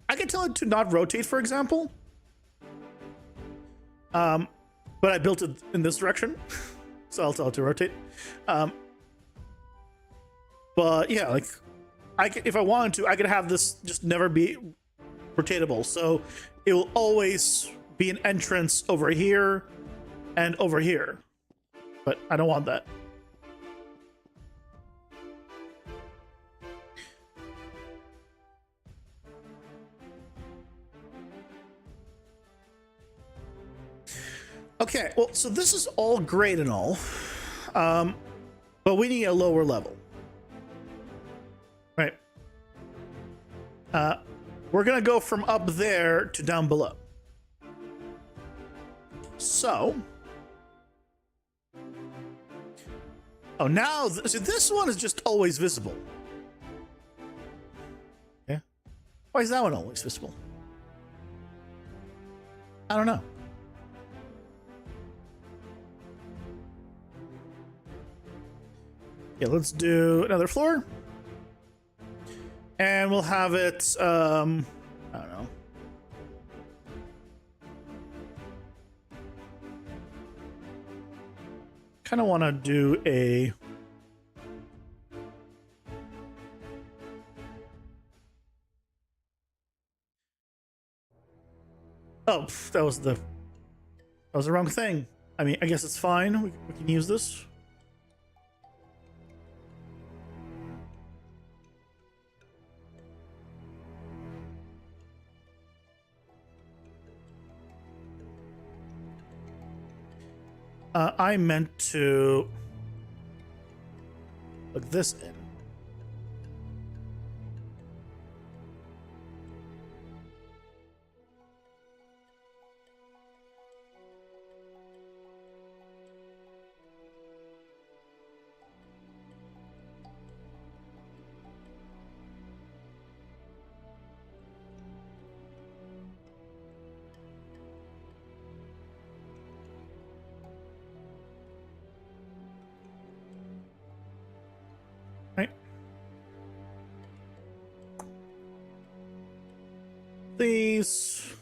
I can tell it to not rotate, for example. But I built it in this direction, so I'll tell it to rotate. But yeah, like if I wanted to, I could have this just never be rotatable. So it will always be an entrance over here and over here. But I don't want that. Okay, well, so this is all great and all, but we need a lower level. Right. We're gonna go from up there to down below. So, oh, now so this one is just always visible. Yeah. Why is that one always visible? I don't know. Yeah, let's do another floor. And we'll have it, I don't know. Kind of want to do a... Oh, that was the wrong thing. I mean, I guess it's fine. We can use this. I meant to plug this in. Right. These.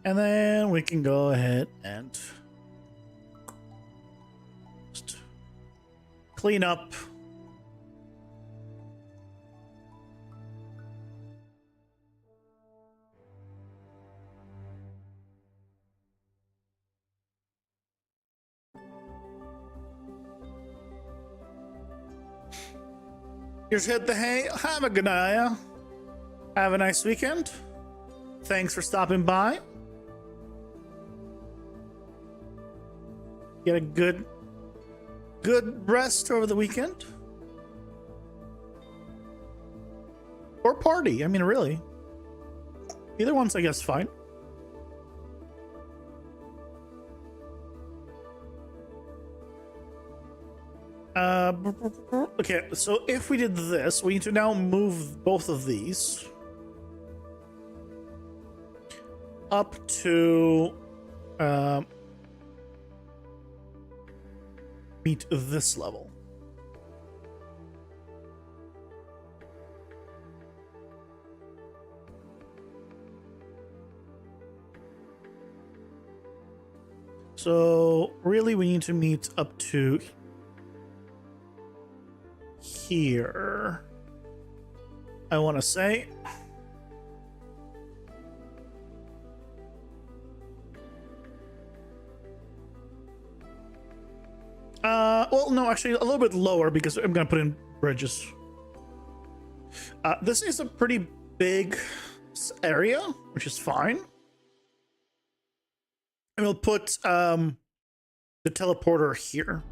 And then we can go ahead and just clean up. Here's hit the hay. Have a good night. Have a nice weekend. Thanks for stopping by. Get a good rest over the weekend. Or party. I mean, really. Either one's, I guess, fine. Okay, so if we did this, we need to now move both of these up to meet this level. So really we need to meet up to here, I want to say. Well, no, actually a little bit lower because I'm gonna put in bridges. This is a pretty big area, which is fine. And we'll put the teleporter here.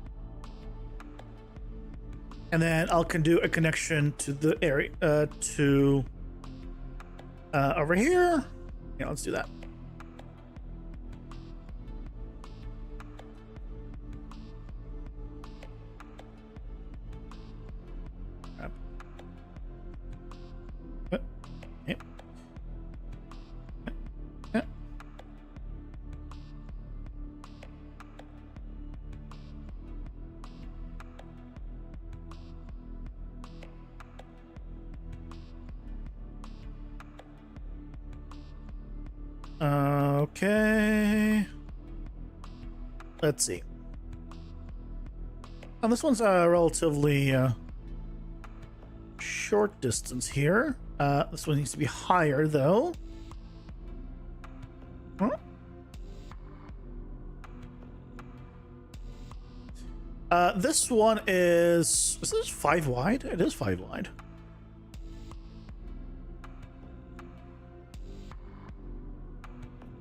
And then I can do a connection to the area, over here. Yeah, let's do that. Okay. Let's see. Oh, this one's a relatively short distance here. This one needs to be higher, though. Huh? This one is this 5 wide? It is 5 wide.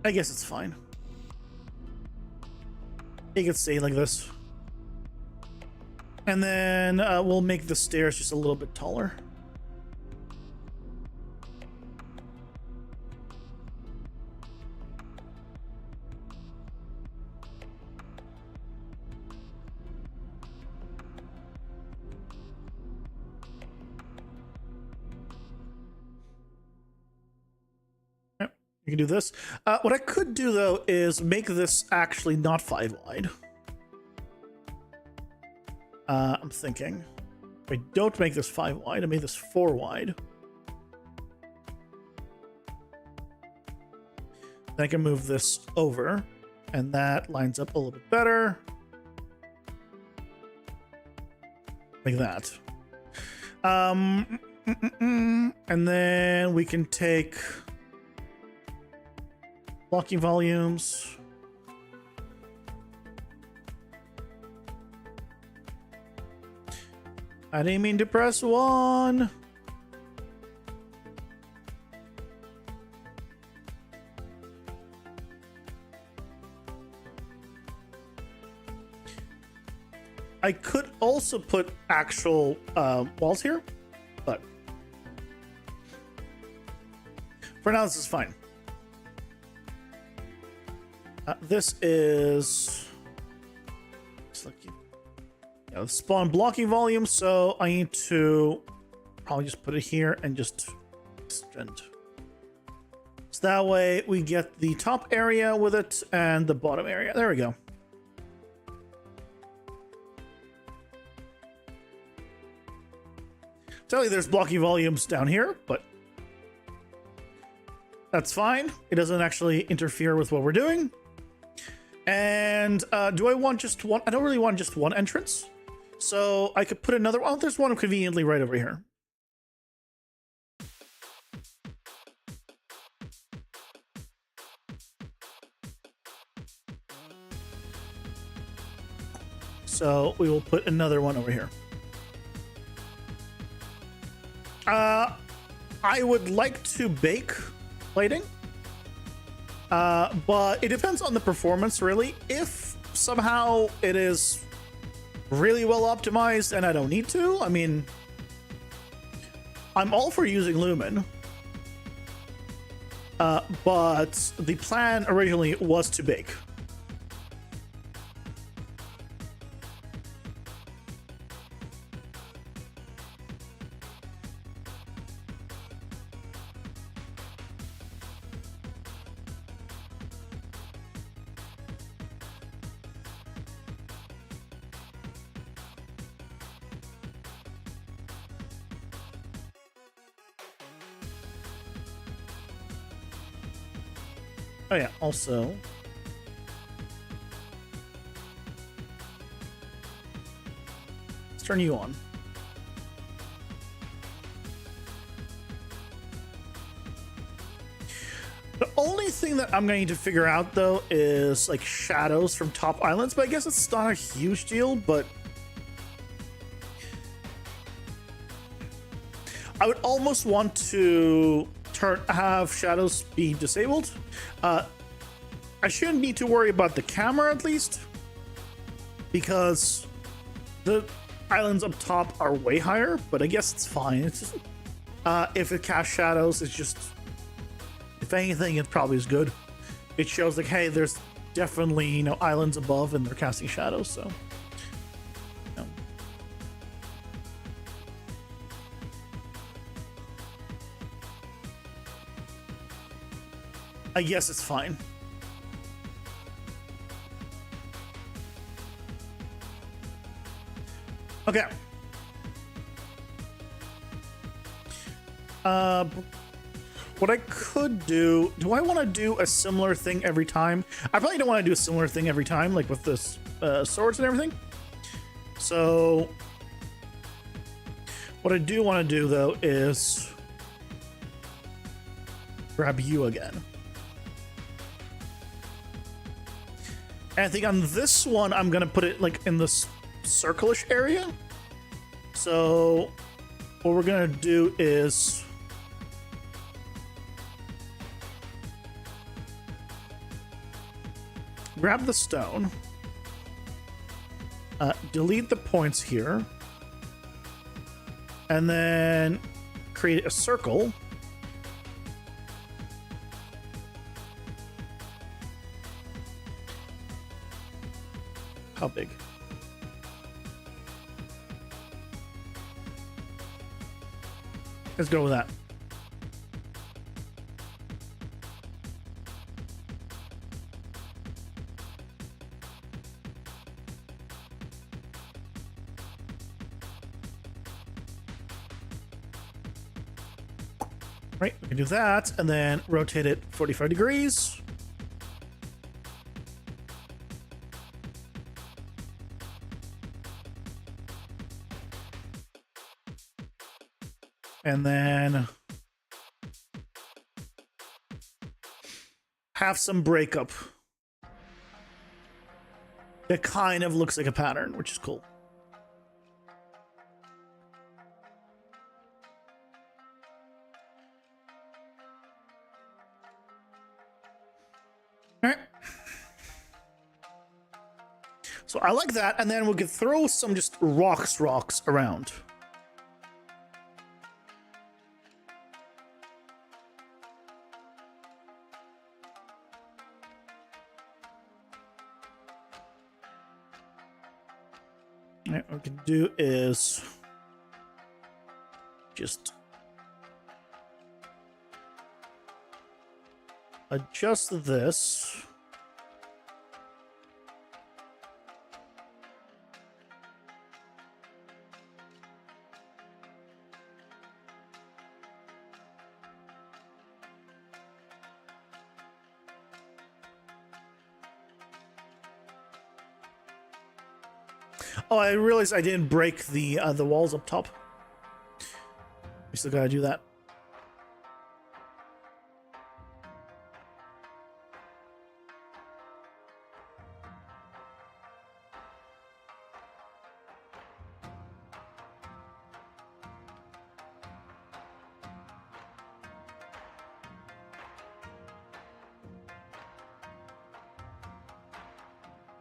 I guess it's fine. You can stay like this. And then we'll make the stairs just a little bit taller. You can do this. What I could do, though, is make this actually not 5 wide. I'm thinking. If I don't make this 5 wide, I make this 4 wide. Then I can move this over, and that lines up a little bit better. Like that. And then we can take blocking volumes. I didn't mean to press 1. I could also put actual walls here, but for now this is fine. This is spawn blocking volume, so I need to probably just put it here and just extend. So that way we get the top area with it and the bottom area. There we go. Tell you there's blocking volumes down here, but that's fine. It doesn't actually interfere with what we're doing. And do I want just one? I don't really want just one entrance. So I could put another one. Oh, there's one conveniently right over here. So we will put another one over here. I would like to bake lighting. But it depends on the performance, really. If somehow it is really well optimized and I don't need to, I mean, I'm all for using Lumen. But the plan originally was to bake. Oh yeah, also let's turn you on. The only thing that I'm going to need to figure out, though, is like shadows from top islands, but I guess it's not a huge deal. But I would almost want to have shadows be disabled. I shouldn't need to worry about the camera at least, because the islands up top are way higher, but I guess it's fine. It's just, if it casts shadows, it's just, if anything, it probably is good. It shows like, hey, there's definitely, you know, islands above and they're casting shadows, so. You know. I guess it's fine. Okay. What I could do I want to do a similar thing every time? I probably don't want to do a similar thing every time, like with this swords and everything. So what I do want to do though is grab you again. And I think on this one, I'm going to put it like in this circle-ish area. So what we're going to do is grab the stone, delete the points here, and then create a circle. How big? Let's go with that. Right, we can do that, and then rotate it 45 degrees. And then have some breakup. It kind of looks like a pattern, which is cool. All right. So I like that, and then we could throw some just rocks around. Right, what we can do is just adjust this. Oh, I realized I didn't break the walls up top. We still gotta do that.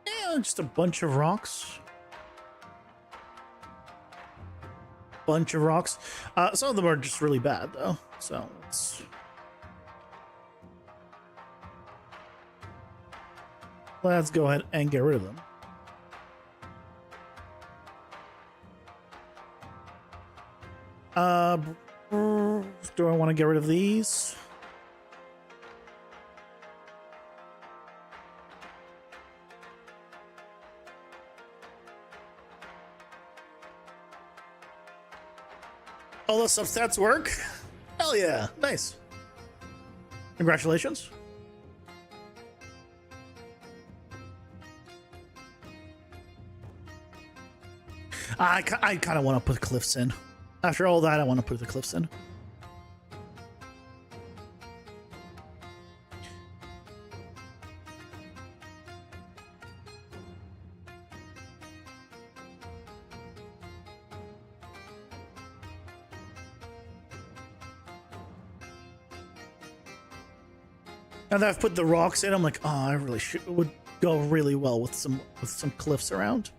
Yeah, just a bunch of rocks. Bunch of rocks. Some of them are just really bad though, so let's go ahead and get rid of them. Do I want to get rid of these? All those substats work? Hell yeah, nice. Congratulations. I kind of want to put cliffs in. After all that, I want to put the cliffs in. Now that I've put the rocks in, I'm like, oh, I really should. It would go really well with some cliffs around.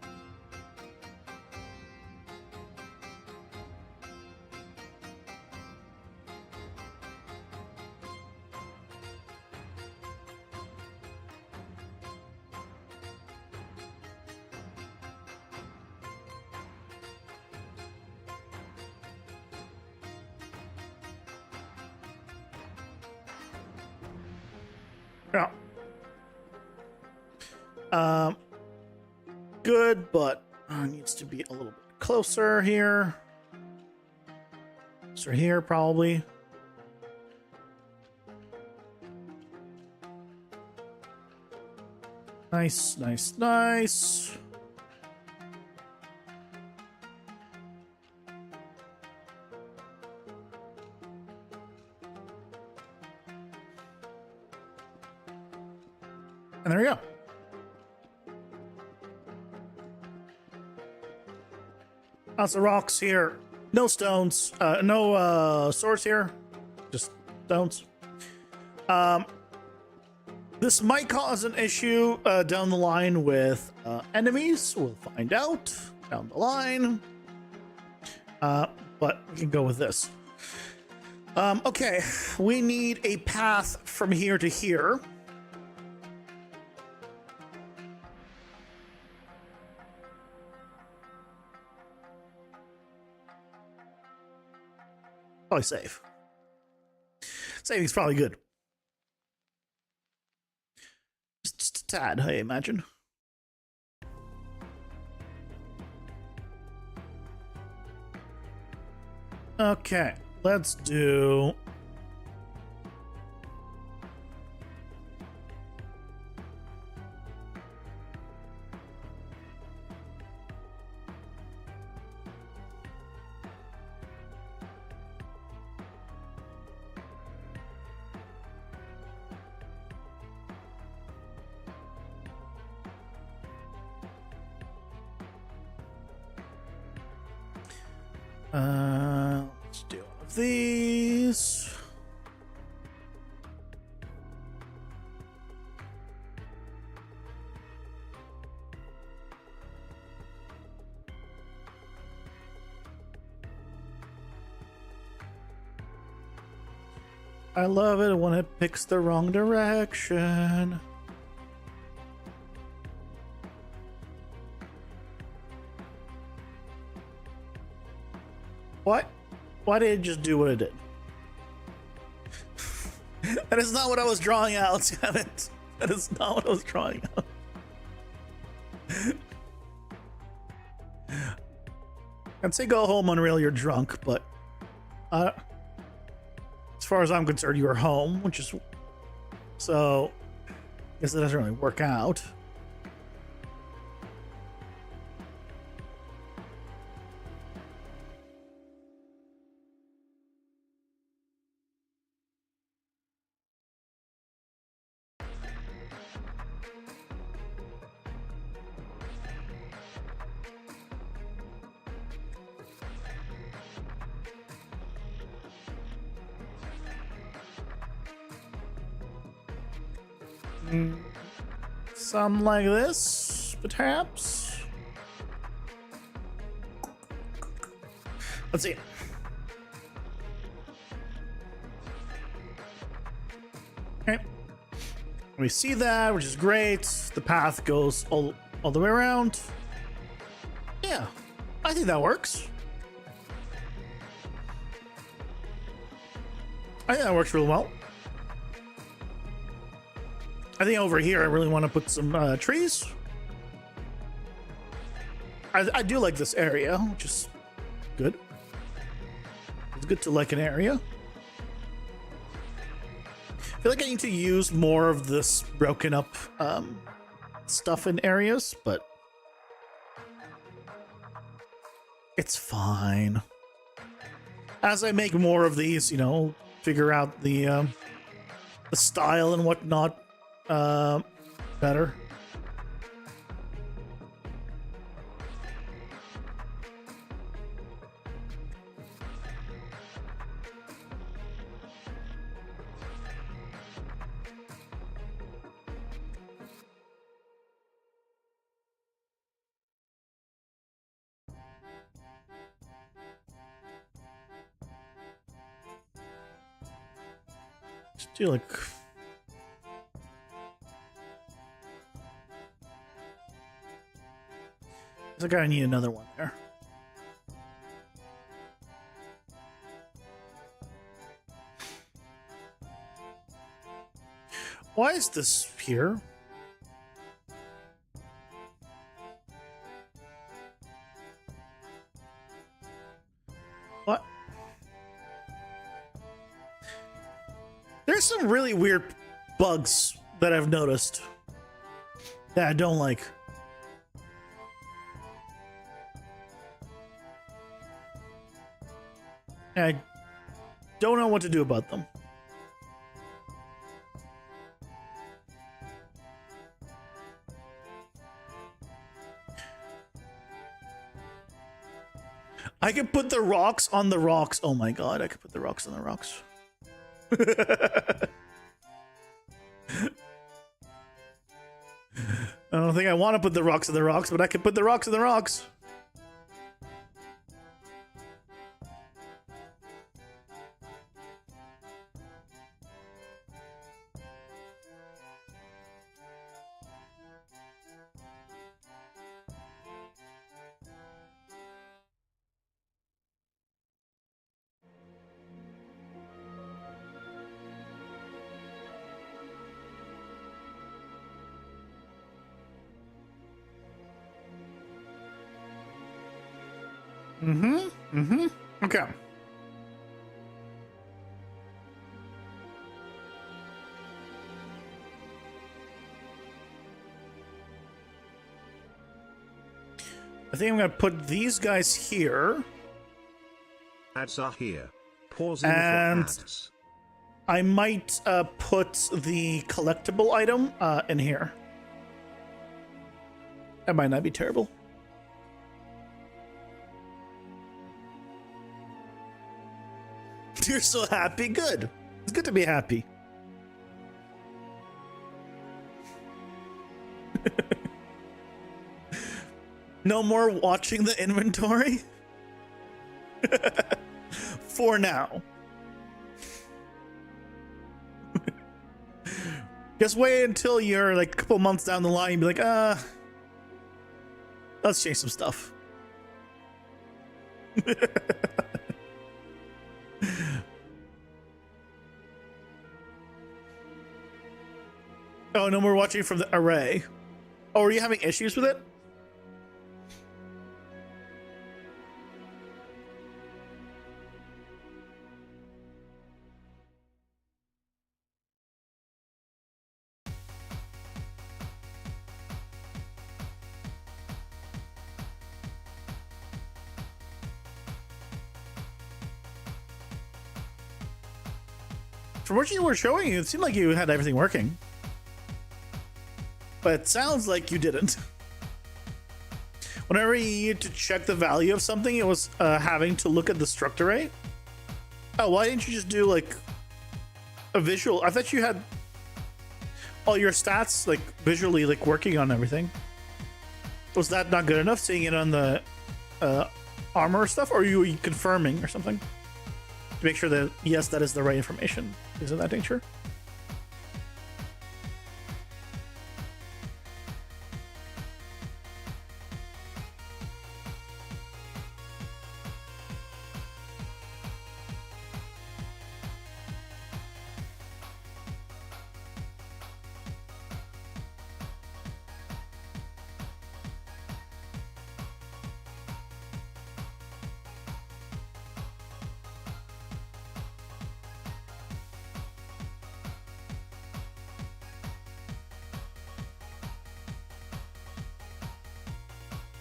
Yeah. Good, but needs to be a little bit closer here. Closer here, probably. Nice, nice, nice. And there we go. Lots of rocks here. No stones. No swords here. Just stones. This might cause an issue down the line with enemies. We'll find out down the line. But we can go with this. Okay, we need a path from here to here. Probably safe. Saving's probably good. Just a tad, I imagine. Okay, let's do... let's do one of these. I love it when it picks the wrong direction. What? Why did it just do what it did? That is not what I was drawing out, damn it. That is not what I was drawing out. I'd say go home, Unreal, you're drunk, but as far as I'm concerned, you are home, which is... So, I guess it doesn't really work out. Something like this, perhaps. Let's see. Okay. We see that, which is great. The path goes all the way around. Yeah, I think that works. I think that works really well. I think over here, I really want to put some trees. I do like this area, which is good. It's good to like an area. I feel like I need to use more of this broken up stuff in areas, but it's fine. As I make more of these, you know, figure out the style and whatnot better. Do like. I gotta need another one there. Why is this here? What? There's some really weird bugs that I've noticed that I don't like. I don't know what to do about them. I could put the rocks on the rocks. Oh my god, I could put the rocks on the rocks. I don't think I want to put the rocks on the rocks, but I could put the rocks on the rocks. Okay. I think I'm gonna put these guys here. Ads are here. Pausing and for ads. I might put the collectible item in here. That might not be terrible. You're so happy. Good. It's good to be happy. No more watching the inventory? For now. Just wait until you're like a couple months down the line and be like, let's change some stuff. Oh, no more watching from the array. Oh, are you having issues with it? From what you were showing, it seemed like you had everything working. But it sounds like you didn't. Whenever you needed to check the value of something, it was having to look at the struct array. Oh, why didn't you just do like a visual? I thought you had all your stats like visually like working on everything. Was that not good enough, seeing it on the armor stuff, or are you confirming or something to make sure that yes, that is the right information? Isn't that nature?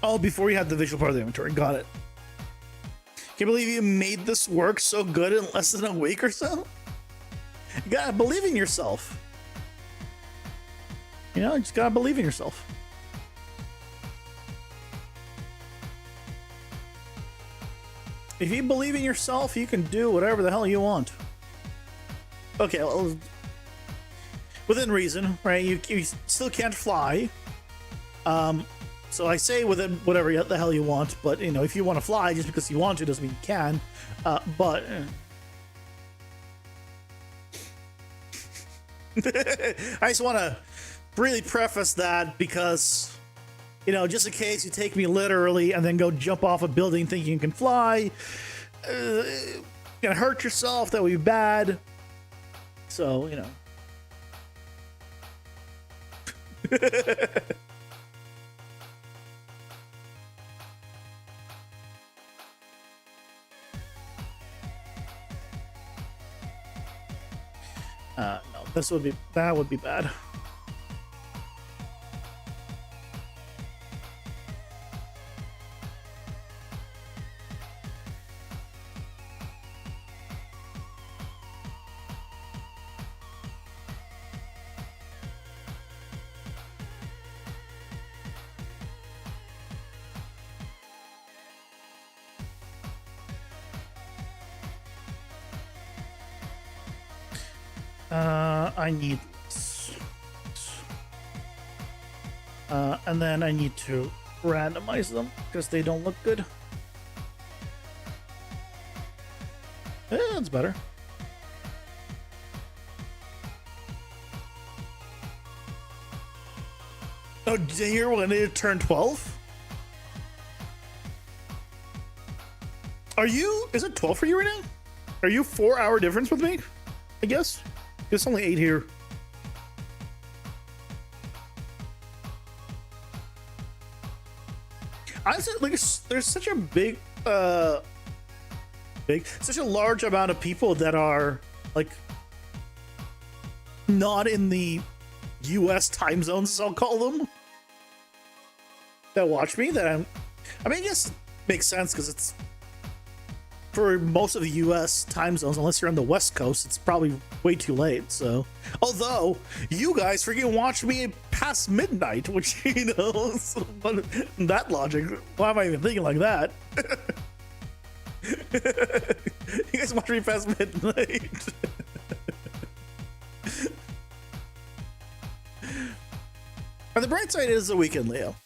Oh, before you had the visual part of the inventory. Got it. Can't believe you made this work so good in less than a week or so. You gotta believe in yourself. You know, you just gotta believe in yourself. If you believe in yourself, you can do whatever the hell you want. Okay, well, within reason, right? You still can't fly. So I say within whatever the hell you want, but you know, if you want to fly just because you want to doesn't mean you can. I just want to really preface that because, you know, just in case you take me literally and then go jump off a building thinking you can fly, gonna hurt yourself, that would be bad. So, you know. No, that would be bad. I need this. And then I need to randomize them because they don't look good. That's better. Oh, you're when it turned 12? Are you? Is it 12 for you right now? Are you 4-hour difference with me? I guess. It's only 8 here. Honestly, like, there's such a such a large amount of people that are like not in the U.S. time zones, I'll call them, that watch me. I mean, I guess it makes sense because it's for most of the U.S. time zones, unless you're on the West Coast, it's probably way too late. So, although you guys freaking watch me past midnight, which, you know, that logic, why am I even thinking like that? You guys watch me past midnight. And the bright side is the weekend, Leo.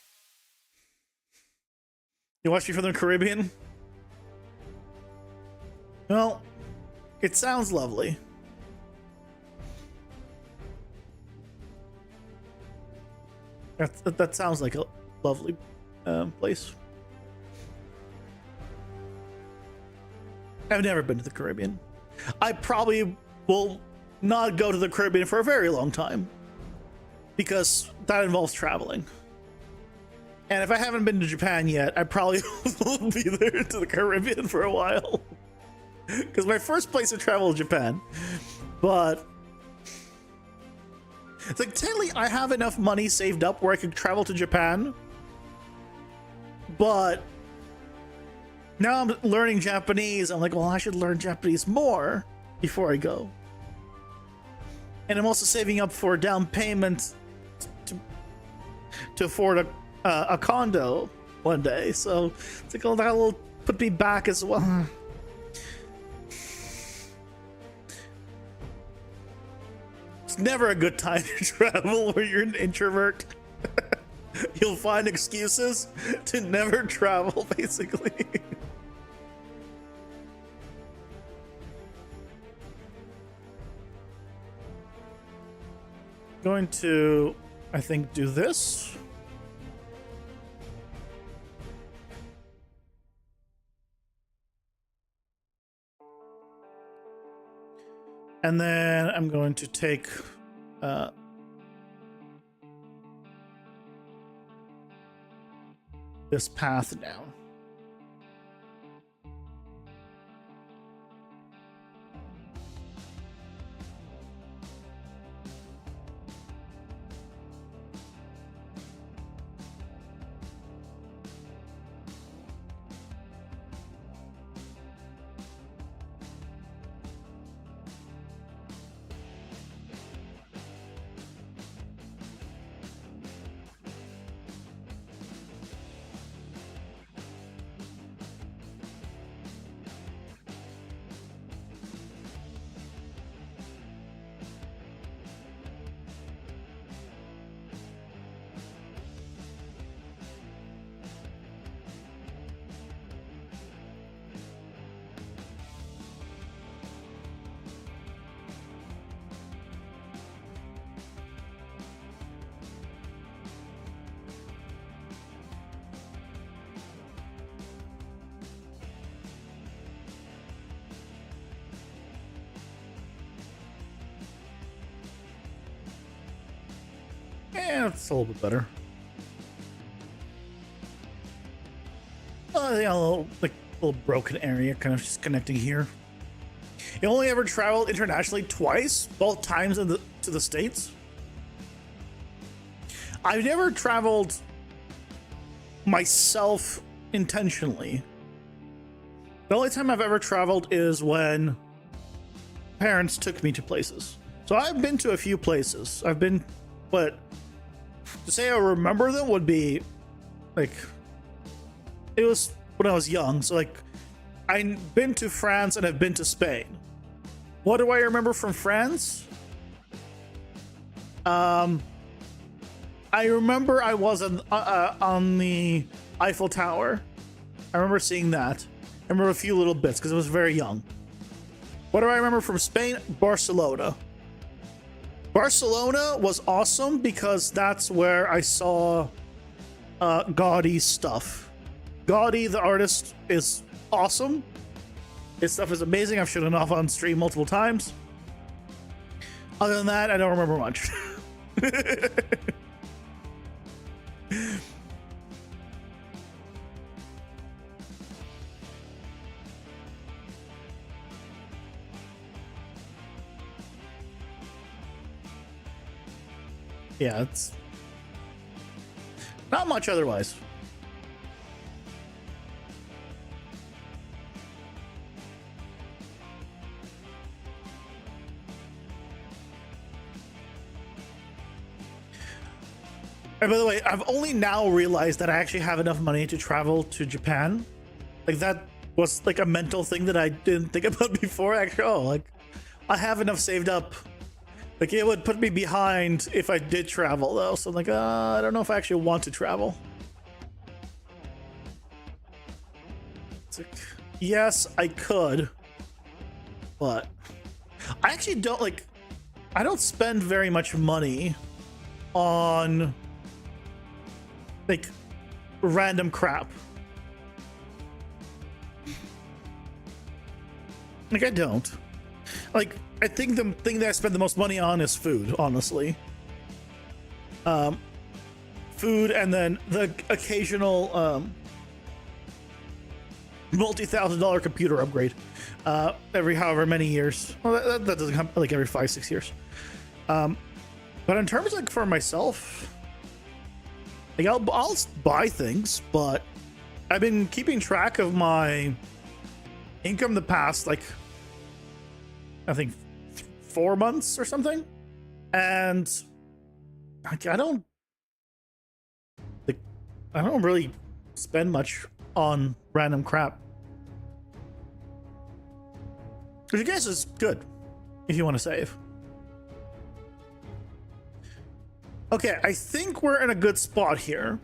You watch me from the Caribbean? Well, it sounds lovely. That sounds like a lovely place. I've never been to the Caribbean. I probably will not go to the Caribbean for a very long time because that involves traveling. And if I haven't been to Japan yet, I probably will be there to the Caribbean for a while. Because my first place to travel is Japan. But it's like, technically, I have enough money saved up where I could travel to Japan. But now I'm learning Japanese. I'm like, well, I should learn Japanese more before I go. And I'm also saving up for down payment to afford a condo one day. So it's like, oh, that will put me back as well. It's never a good time to travel where you're an introvert. You'll find excuses to never travel, basically. Going to, I think, do this. And then I'm going to take this path down. it's a little bit better. Yeah, a little, like, a little broken area, kind of just connecting here. You only ever traveled internationally twice, both times to the States. I've never traveled myself intentionally. The only time I've ever traveled is when parents took me to places. So I've been to a few places. I've been, but to say I remember them would be like, it was when I was young. So like, I've been to France and I've been to Spain. What do I remember from France? I remember I was on the Eiffel Tower. I remember seeing that. I remember a few little bits because I was very young. What do I remember from Spain? Barcelona. Barcelona was awesome because that's where I saw Gaudi's stuff. Gaudi, the artist, is awesome. His stuff is amazing. I've shown it off on stream multiple times. Other than that, I don't remember much. Yeah, it's not much otherwise. And by the way, I've only now realized that I actually have enough money to travel to Japan. Like, that was like a mental thing that I didn't think about before. Actually, oh, like, I have enough saved up. Like, it would put me behind if I did travel, though. So I'm like, I don't know if I actually want to travel. It's like, yes, I could. But I actually don't, like, I don't spend very much money on, like, random crap. Like, I don't. Like, I think the thing that I spend the most money on is food, honestly. Food, and then the occasional multi-$1,000 computer upgrade every however many years. Well, that doesn't come like every 5-6 years. But in terms of, like, for myself, like, I'll buy things, but I've been keeping track of my income the past, like, I think 4 months or something, and like, I don't really spend much on random crap, which I guess is good if you want to save. Okay, I think we're in a good spot here.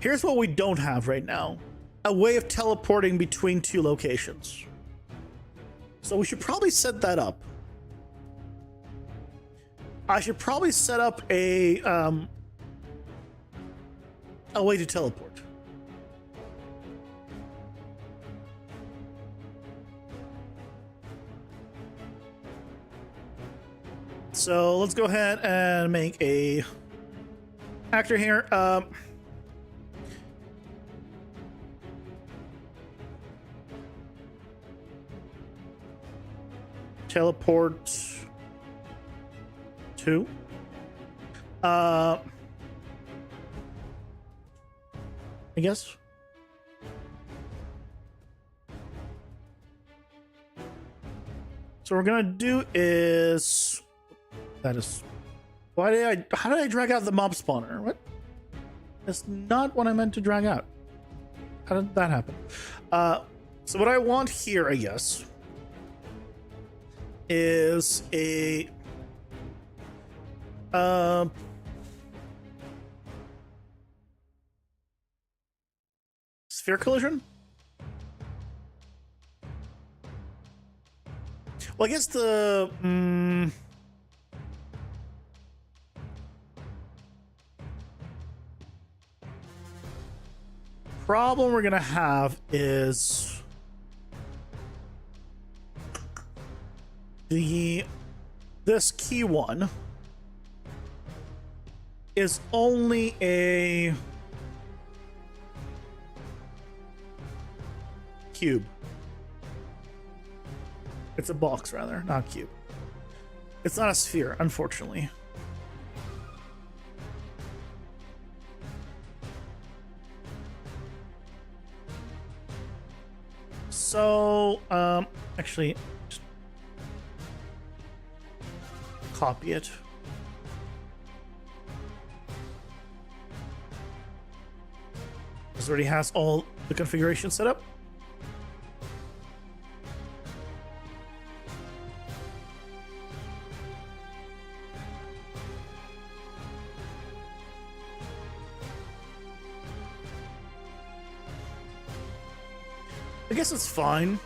Here's what we don't have right now: a way of teleporting between two locations. So we should probably set that up. I should probably set up a way to teleport. So let's go ahead and make a actor here. Teleport to I guess. So what we're gonna do is, that is, how did I drag out the mob spawner? What? That's not what I meant to drag out. How did that happen? So what I want here, I guess, is a sphere collision. Well, I guess the problem we're gonna have is this key one is only a cube. It's a box, rather, not a cube. It's not a sphere, unfortunately. So, actually, just copy it. This already has all the configuration set up. I guess it's fine.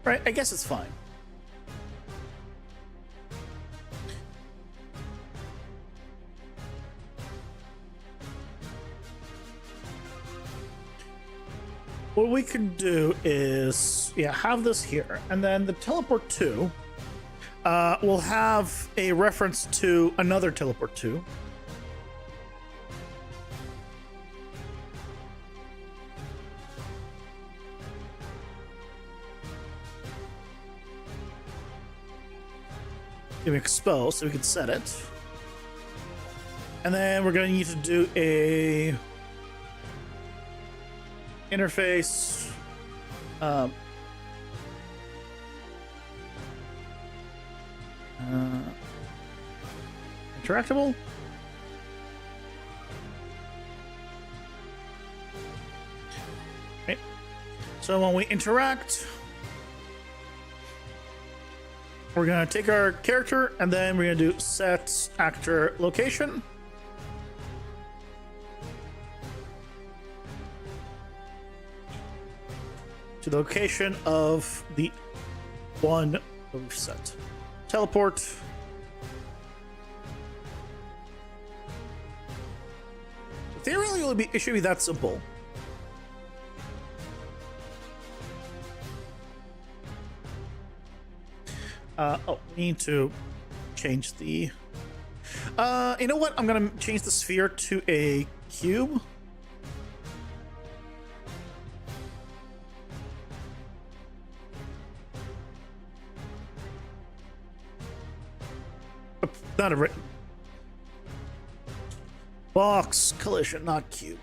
Right, I guess it's fine. What we could do is, yeah, have this here, and then the teleport to will have a reference to another teleport to. Give expose so we can set it. And then we're going to need to do a interface interactable. Okay. So when we interact, we're gonna take our character and then we're gonna do set actor location. To the location of the one that we've set. Teleport. Theoretically, it should be that simple. Oh, we need to change the... you know what? I'm gonna change the sphere to a cube. Not a box collision, not cube.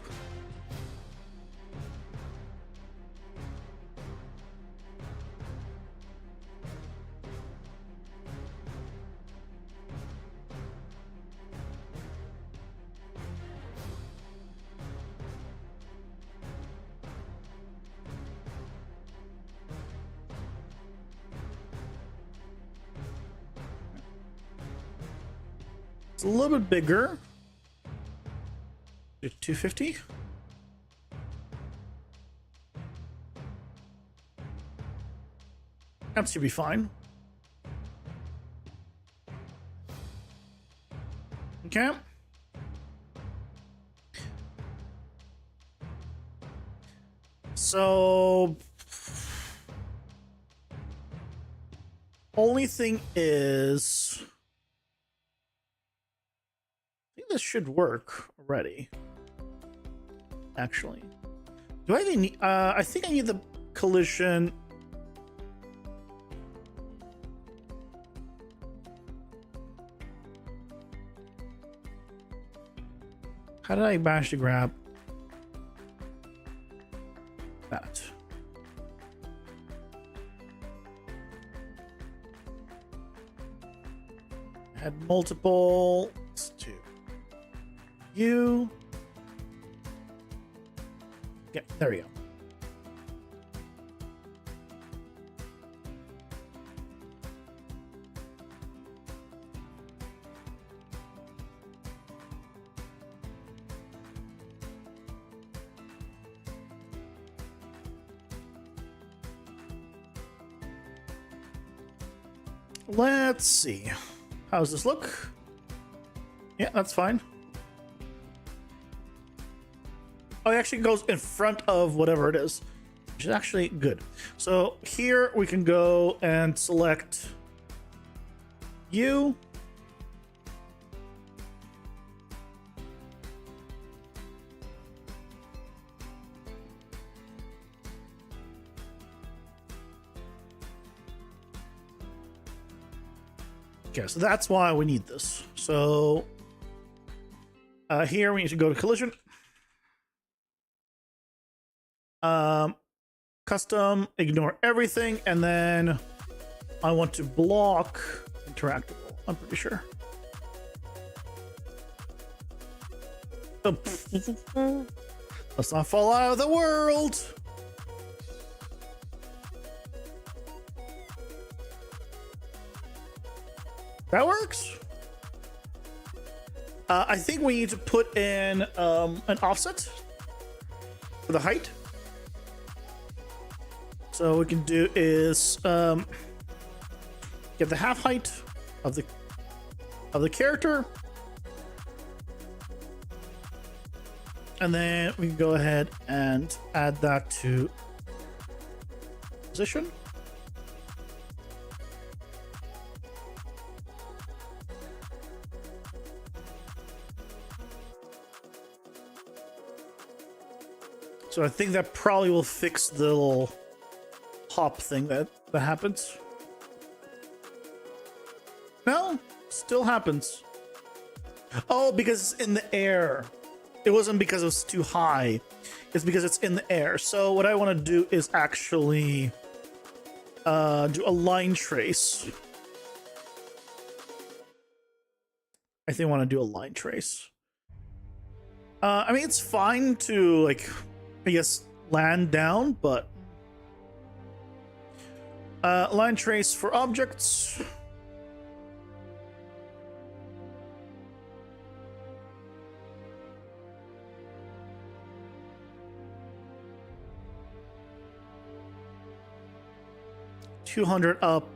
It's a little bit bigger. 250. That should be fine. Okay. So only thing is, I think this should work already. Actually, do I even need? I think I need the collision. How did I manage to grab that? I had multiple. Let's do you. Yeah, there we go. Let's see. How's this look? Yeah, that's fine. Oh, it actually goes in front of whatever it is, which is actually good. So here we can go and select you. Okay, so that's why we need this. So here we need to go to collision. Custom, ignore everything, and then I want to block interactable. I'm pretty sure. Let's not fall out of the world. That works. I think we need to put in an offset for the height. So what we can do is get the half height of the character, and then we can go ahead and add that to position. So I think that probably will fix the little hop thing that happens. No, still happens. Oh, because it's in the air. It wasn't because it was too high. It's because it's in the air. So what I want to do is actually do a line trace. I think I want to do a line trace. I mean, it's fine to, like, I guess, land down, but line trace for objects. $200 up,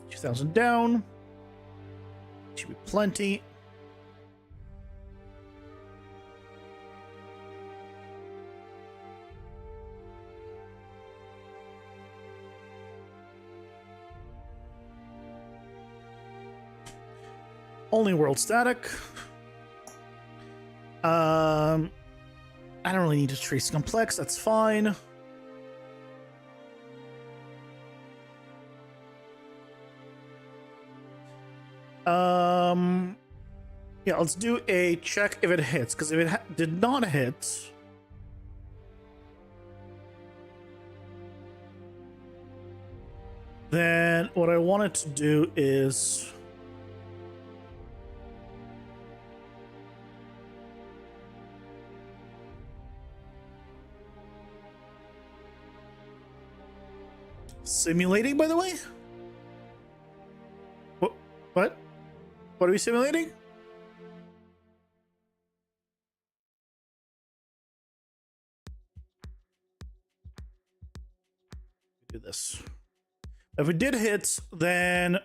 2,000 down. Should be plenty. Only world static. I don't really need to trace complex. That's fine. Yeah, let's do a check if it hits, because if it did not hit, then what I wanted to do is simulating, by the way? What? What are we simulating? Do this. If we did hit, then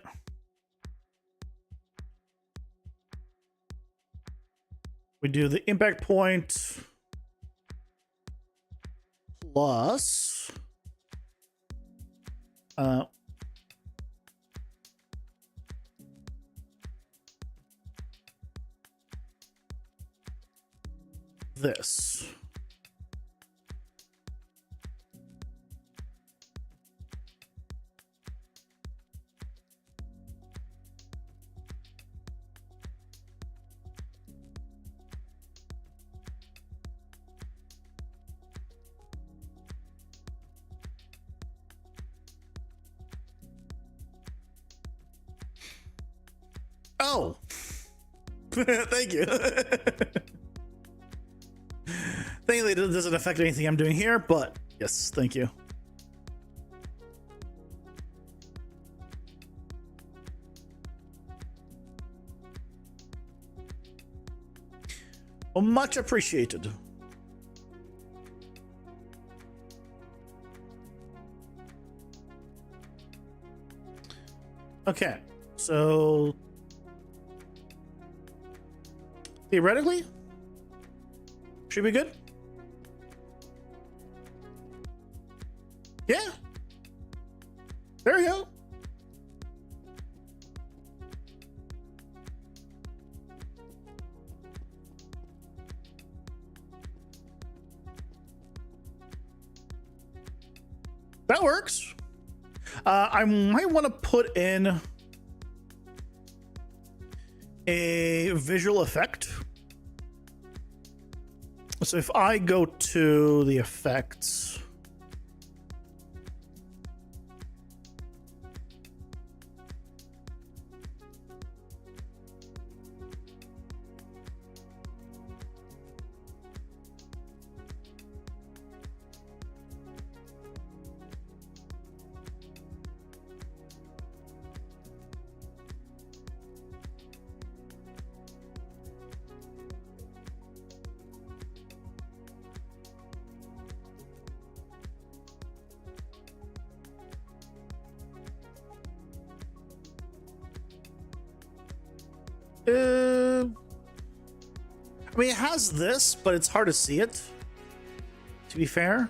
we do the impact point plus this. Oh, thank you. Thankfully, it doesn't affect anything I'm doing here, but yes, thank you. Well, much appreciated. Okay, so theoretically, should be good. Yeah. There we go. That works. I might want to put in a visual effect. So if I go to the effects, I mean, it has this, but it's hard to see it, to be fair.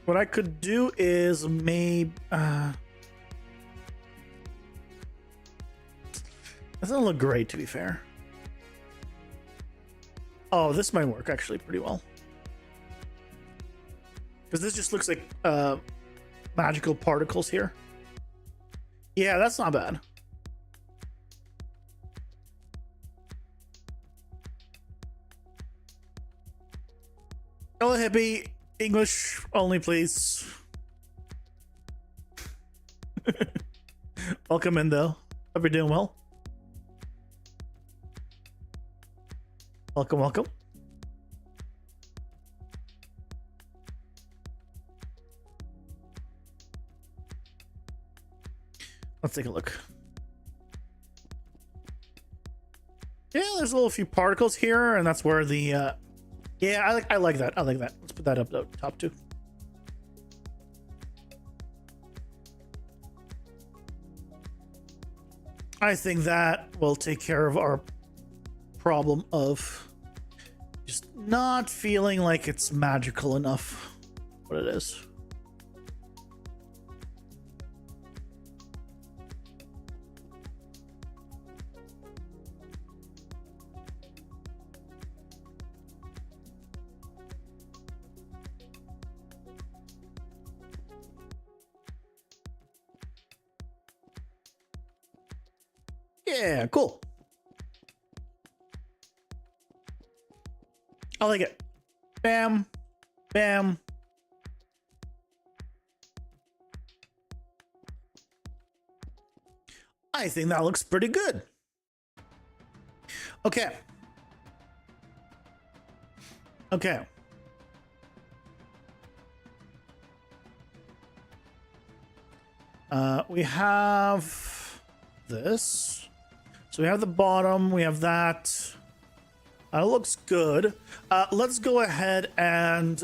What I could do is maybe doesn't look great, to be fair. Oh, this might work actually pretty well, because this just looks like magical particles here. Yeah, that's not bad. Hello, hippie. English only, please. Welcome in, though. Hope you're doing well. Welcome, welcome. Let's take a look. Yeah, there's a little few particles here, and that's where the yeah, I like that. I like that. Let's put that up the top too. I think that will take care of our problem of just not feeling like it's magical enough. What it is. Yeah, cool. I like it. Bam. Bam. I think that looks pretty good. Okay. Okay. We have this. So we have the bottom, we have that. It looks good. Let's go ahead and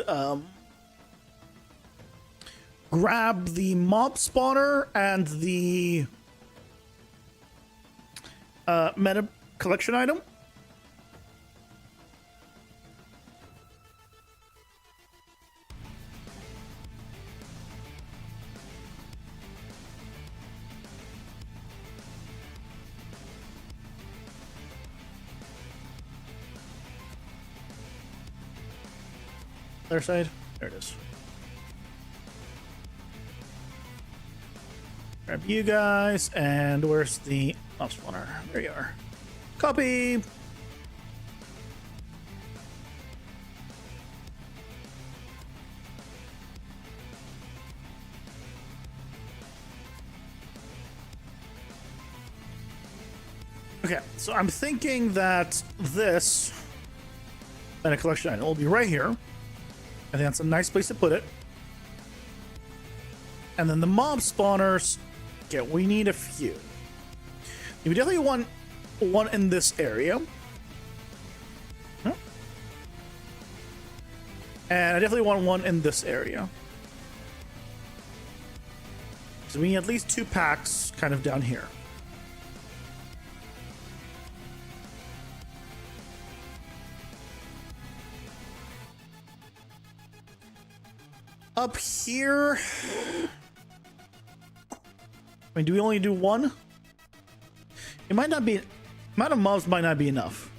grab the mob spawner and the meta collection item. Other side. There it is. Grab you guys, and where's the mob spawner? There you are. Copy. Okay, so I'm thinking that this and a collection item will be right here. I think that's a nice place to put it. And then the mob spawners, okay, we need a few. We definitely want one in this area. Huh? And I definitely want one in this area. So we need at least 2 packs kind of down here. Up here, I mean, do we only do 1? It might not be, amount of mobs might not be enough.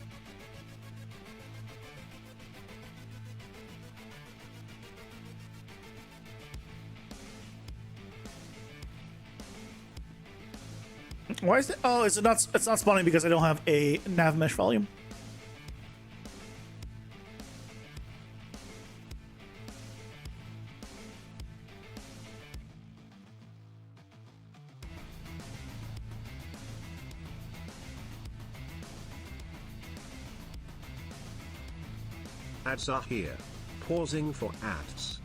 Why is it? Oh, is it not? It's not spawning because I don't have a nav mesh volume. Ads are here. Pausing for ads.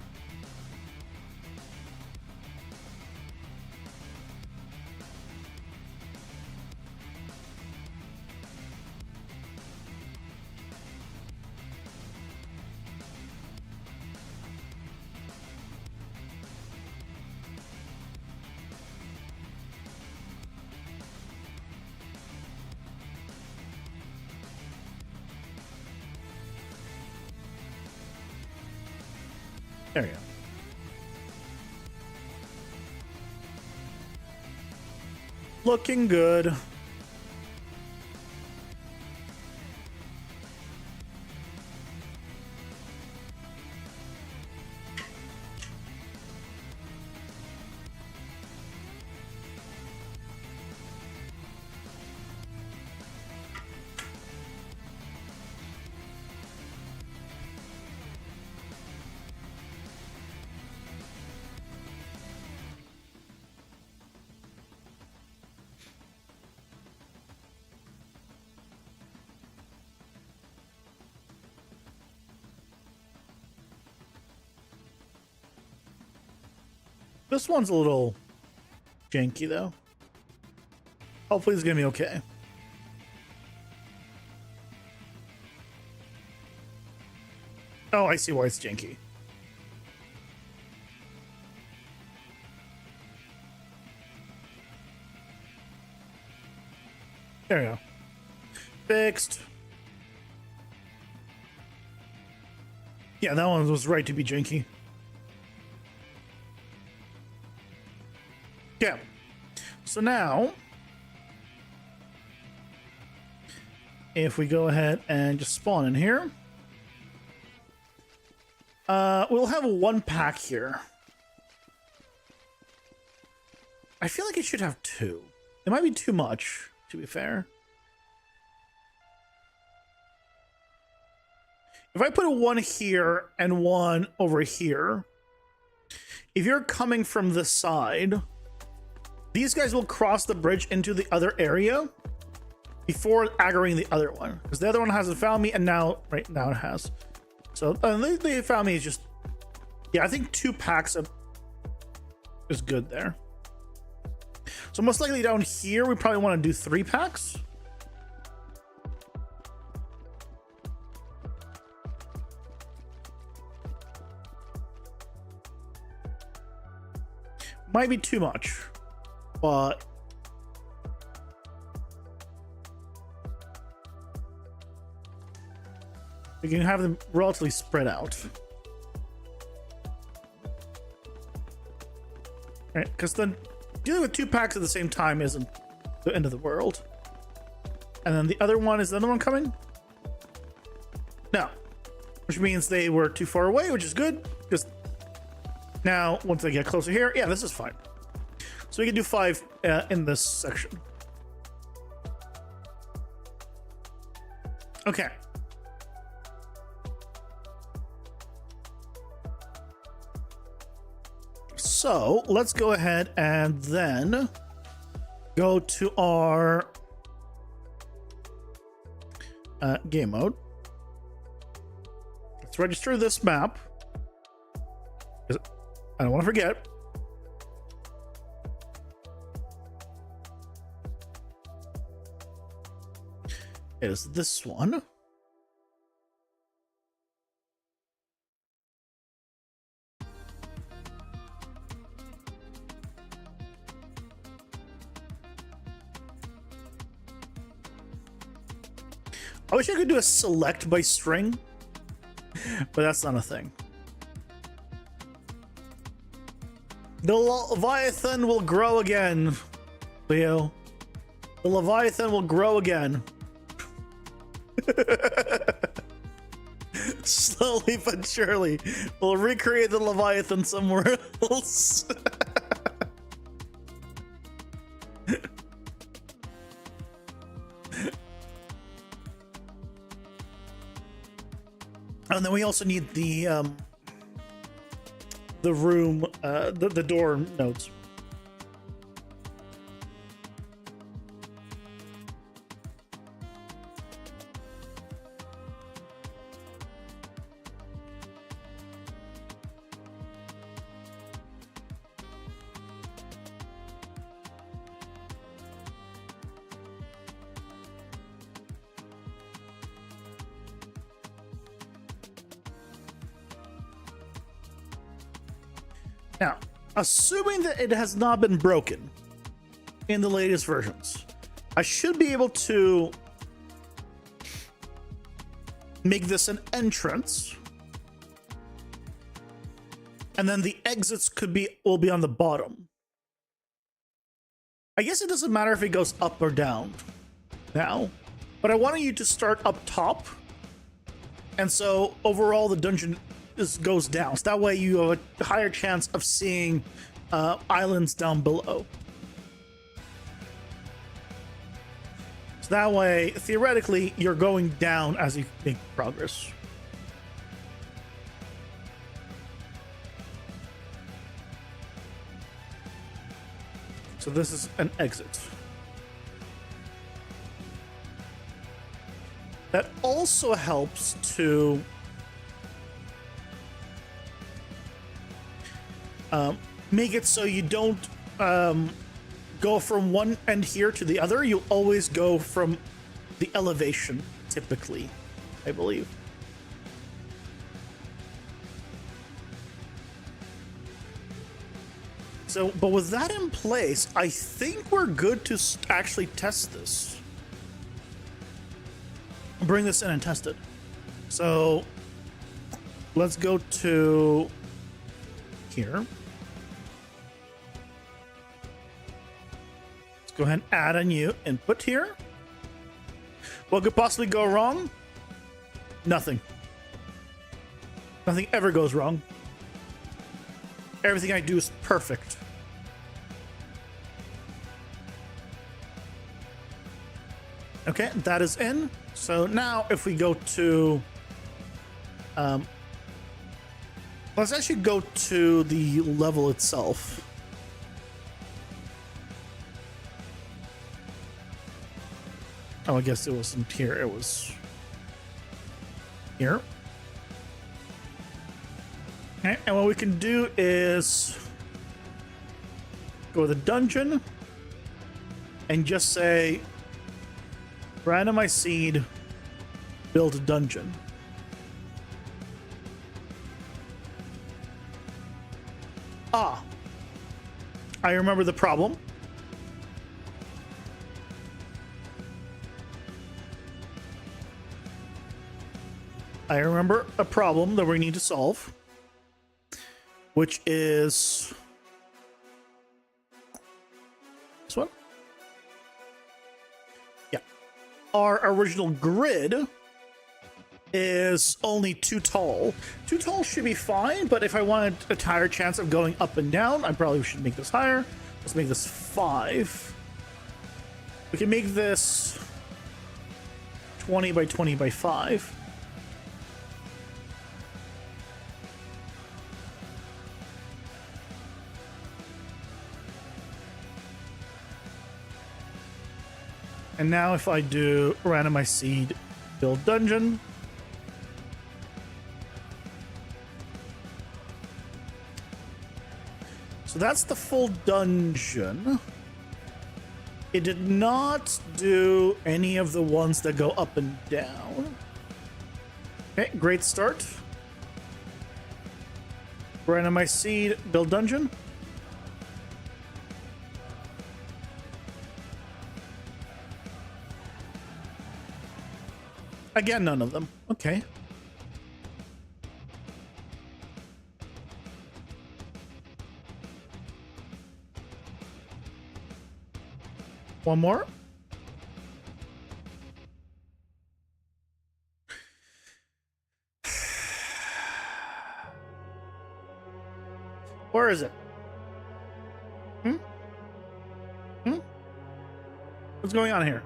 There you go. Looking good. This one's a little janky though. Hopefully it's gonna be okay. Oh, I see why it's janky. There we go. Fixed. Yeah, that one was right to be janky. Yeah. So now, if we go ahead and just spawn in here, we'll have a 1 pack here. I feel like it should have 2. It might be too much, to be fair. If I put a 1 here and 1 over here, if you're coming from this side, these guys will cross the bridge into the other area before aggroing the other one, because the other one hasn't found me, and now right now it has. So they found me. Is just, yeah, I think 2 packs is good there. So most likely down here we probably want to do 3 packs. Might be too much, but we can have them relatively spread out. Right, because then dealing with 2 packs at the same time isn't the end of the world. And then the other one, is the other one coming? No. Which means they were too far away, which is good, because now once they get closer here, yeah, this is fine. So we can do 5 in this section. Okay. So let's go ahead and then go to our game mode. Let's register this map. I don't want to forget. It is this one. I wish I could do a select by string, but that's not a thing. The Leviathan will grow again, Leo. The Leviathan will grow again. Slowly but surely, we'll recreate the Leviathan somewhere else. And then we also need the room, the door nodes. Now, assuming that it has not been broken in the latest versions, I should be able to make this an entrance, and then the exits will be on the bottom. I guess it doesn't matter if it goes up or down now, but I wanted you to start up top, and so overall the dungeon goes down, so that way you have a higher chance of seeing islands down below. So that way, theoretically, you're going down as you make progress. So this is an exit. That also helps to make it so you don't go from one end here to the other. You'll always go from the elevation, typically, I believe. So, but with that in place, I think we're good to actually test this. Bring this in and test it. So, let's go to here. Let's go ahead and add a new input here. What could possibly go wrong? Nothing. Nothing ever goes wrong. Everything I do is perfect. Okay, that is in. So now if we go to let's actually go to the level itself. Oh, I guess it wasn't here, it was here. Okay, and what we can do is go to the dungeon and just say randomize seed, build a dungeon. Ah, I remember the problem. I remember a problem that we need to solve, which is this one. Yeah. Our original grid is only too tall. Too tall should be fine, but if I wanted a higher chance of going up and down, I probably should make this higher. Let's make this 5. We can make this 20 by 20 by 5. And now if I do randomize seed Build dungeon. So that's the full dungeon. It did not do any of the ones that go up and down. Okay, great start. Randomize seed, build dungeon. Again, none of them. Okay. One more. Where is it? What's going on here?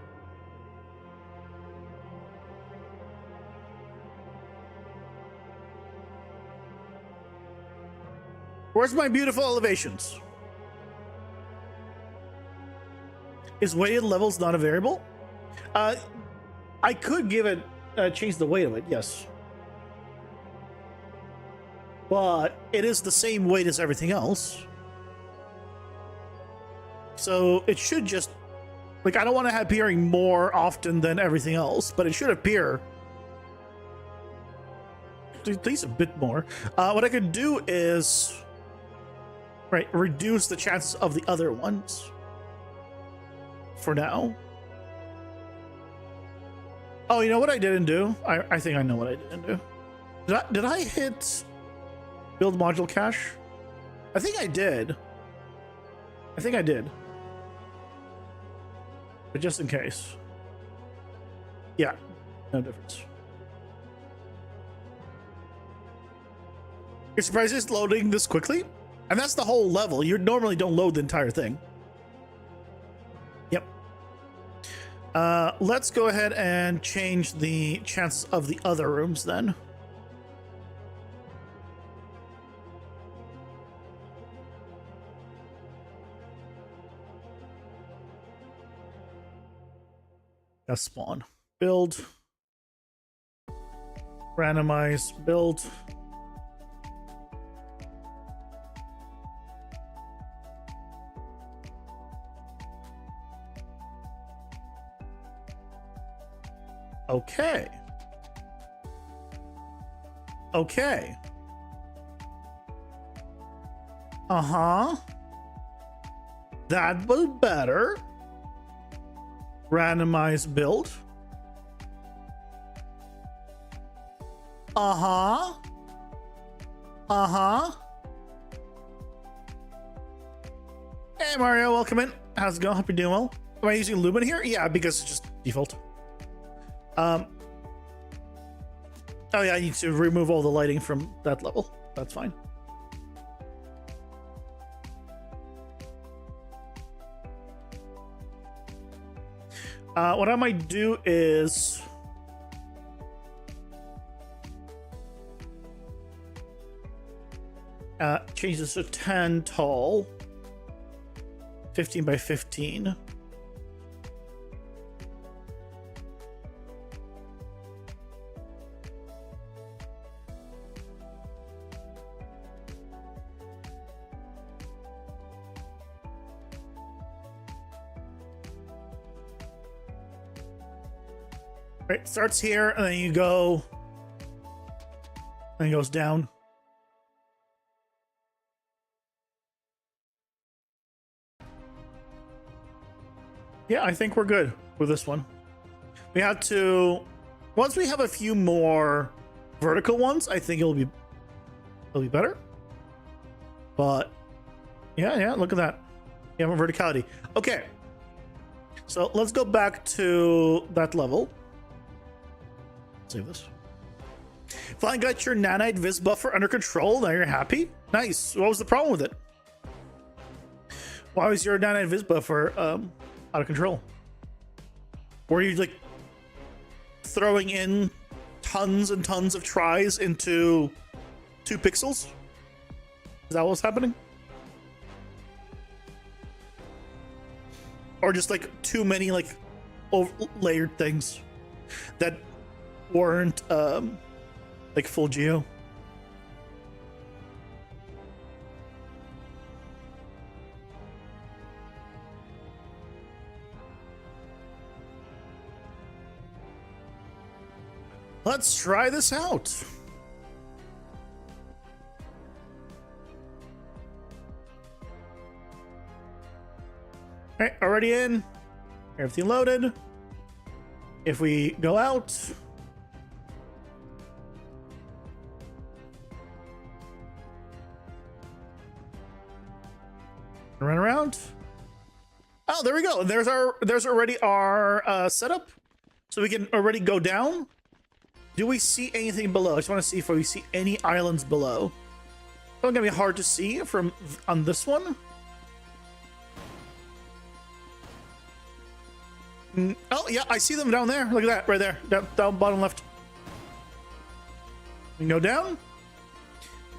Where's my beautiful elevations? Is weighted levels not a variable? I could give it change the weight of it, yes. But it is the same weight as everything else. So it should just, like, I don't want to have appearing more often than everything else, but it should appear at least a bit more. What I could do is, right, reduce the chances of the other ones for now. Oh, you know what I didn't do? I think I know what I didn't do. Did I hit build module cache? I think I did. But just in case. Yeah, no difference. You're surprised it's loading this quickly? And that's the whole level. You normally don't load the entire thing. Yep. Let's go ahead and change the chances of the other rooms then. That's spawn. Build. Randomize. Build. Okay. Okay. Uh-huh. That was better. Randomize build. Uh-huh. Uh-huh. Hey Mario, welcome in. How's it going? Hope you're doing well. Am I using Lumen here? Yeah, because it's just default. Oh yeah, I need to remove all the lighting from that level. That's fine. What I might do is change this to 10 tall, 15 by 15. Right, starts here, and then you go, and it goes down. Yeah, I think we're good with this one. We have to, once we have a few more vertical ones, I think it'll be better. But yeah, look at that. You have a verticality. Okay, so let's go back to that level. Save this. Finally got your nanite vis buffer under control. Now you're happy. Nice. What was the problem with it? Why was your nanite vis buffer out of control? Were you like throwing in tons and tons of tries into 2 pixels? Is that what's happening? Or just like too many like layered things that weren't like full geo. Let's try this out. All right, already in. Everything loaded. If we go out, run around. Oh, there we go. There's already our setup, so we can already go down. Do we see anything below? I just want to see if we see any islands below. It's gonna be hard to see from on this one. Oh yeah, I see them down there. Look at that, right there, down bottom left. We can go down.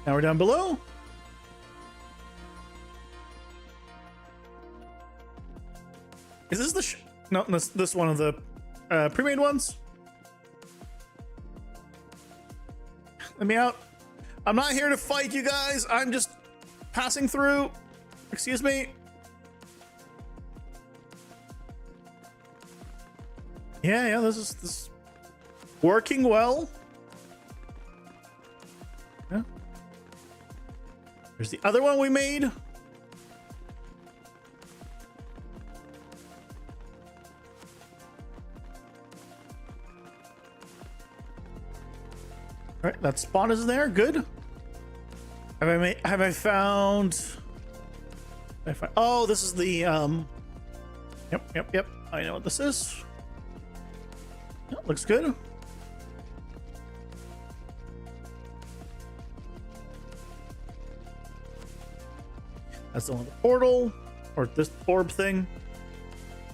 Now we're down below. Is this the no? This one of the pre-made ones. Let me out. I'm not here to fight you guys. I'm just passing through. Excuse me. Yeah, this is working well. Yeah. There's the other one we made. All right, that spawn is there. Good. Have I found? Oh, this is the Yep. I know what this is. Yeah, looks good. That's the one with the portal, or this orb thing.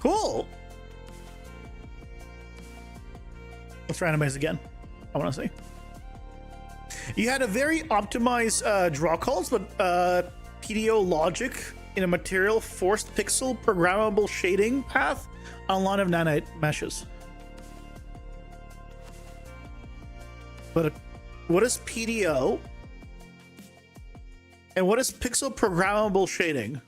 Cool. Let's randomize again. I want to see. You had a very optimized draw calls, but PDO logic in a material forced pixel programmable shading path on a lot of nanite meshes. But what is PDO? And what is pixel programmable shading?